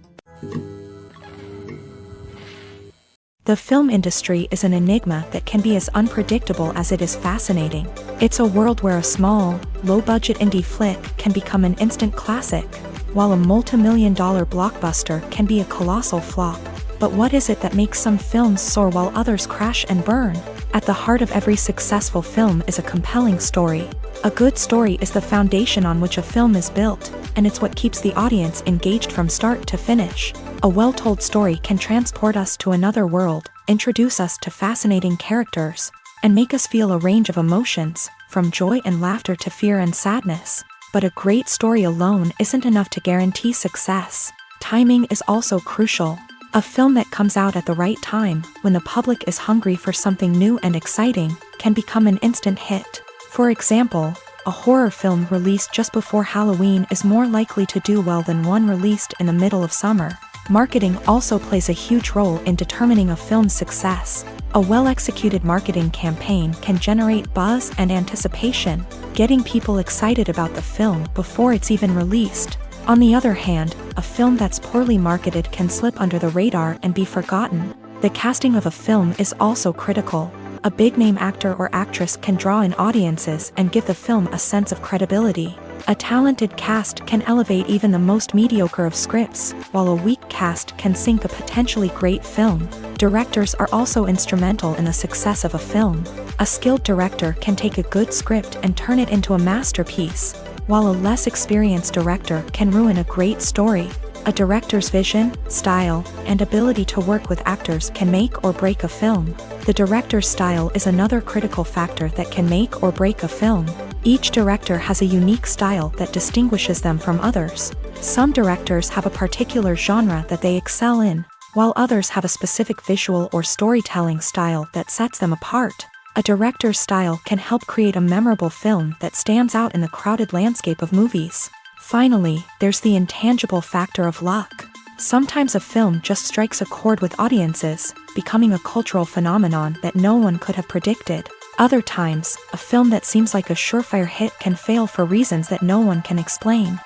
The film industry is an enigma that can be as unpredictable as it is fascinating. It's a world where a small, low-budget indie flick can become an instant classic, while a multi-million-dollar blockbuster can be a colossal flop. But what is it that makes some films soar while others crash and burn? At the heart of every successful film is a compelling story. A good story is the foundation on which a film is built, and it's what keeps the audience engaged from start to finish. A well-told story can transport us to another world, introduce us to fascinating characters, and make us feel a range of emotions, from joy and laughter to fear and sadness. But a great story alone isn't enough to guarantee success. Timing is also crucial. A film that comes out at the right time, when the public is hungry for something new and exciting, can become an instant hit. For example, a horror film released just before Halloween is more likely to do well than one released in the middle of summer. Marketing also plays a huge role in determining a film's success. A well-executed marketing campaign can generate buzz and anticipation, getting people excited about the film before it's even released. On the other hand, a film that's poorly marketed can slip under the radar and be forgotten. The casting of a film is also critical. A big-name actor or actress can draw in audiences and give the film a sense of credibility. A talented cast can elevate even the most mediocre of scripts, while a weak cast can sink a potentially great film. Directors are also instrumental in the success of a film. A skilled director can take a good script and turn it into a masterpiece, while a less experienced director can ruin a great story. A director's vision, style, and ability to work with actors can make or break a film. The director's style is another critical factor that can make or break a film. Each director has a unique style that distinguishes them from others. Some directors have a particular genre that they excel in, while others have a specific visual or storytelling style that sets them apart. A director's style can help create a memorable film that stands out in the crowded landscape of movies. Finally, there's the intangible factor of luck. Sometimes a film just strikes a chord with audiences, becoming a cultural phenomenon that no one could have predicted. Other times, a film that seems like a surefire hit can fail for reasons that no one can explain.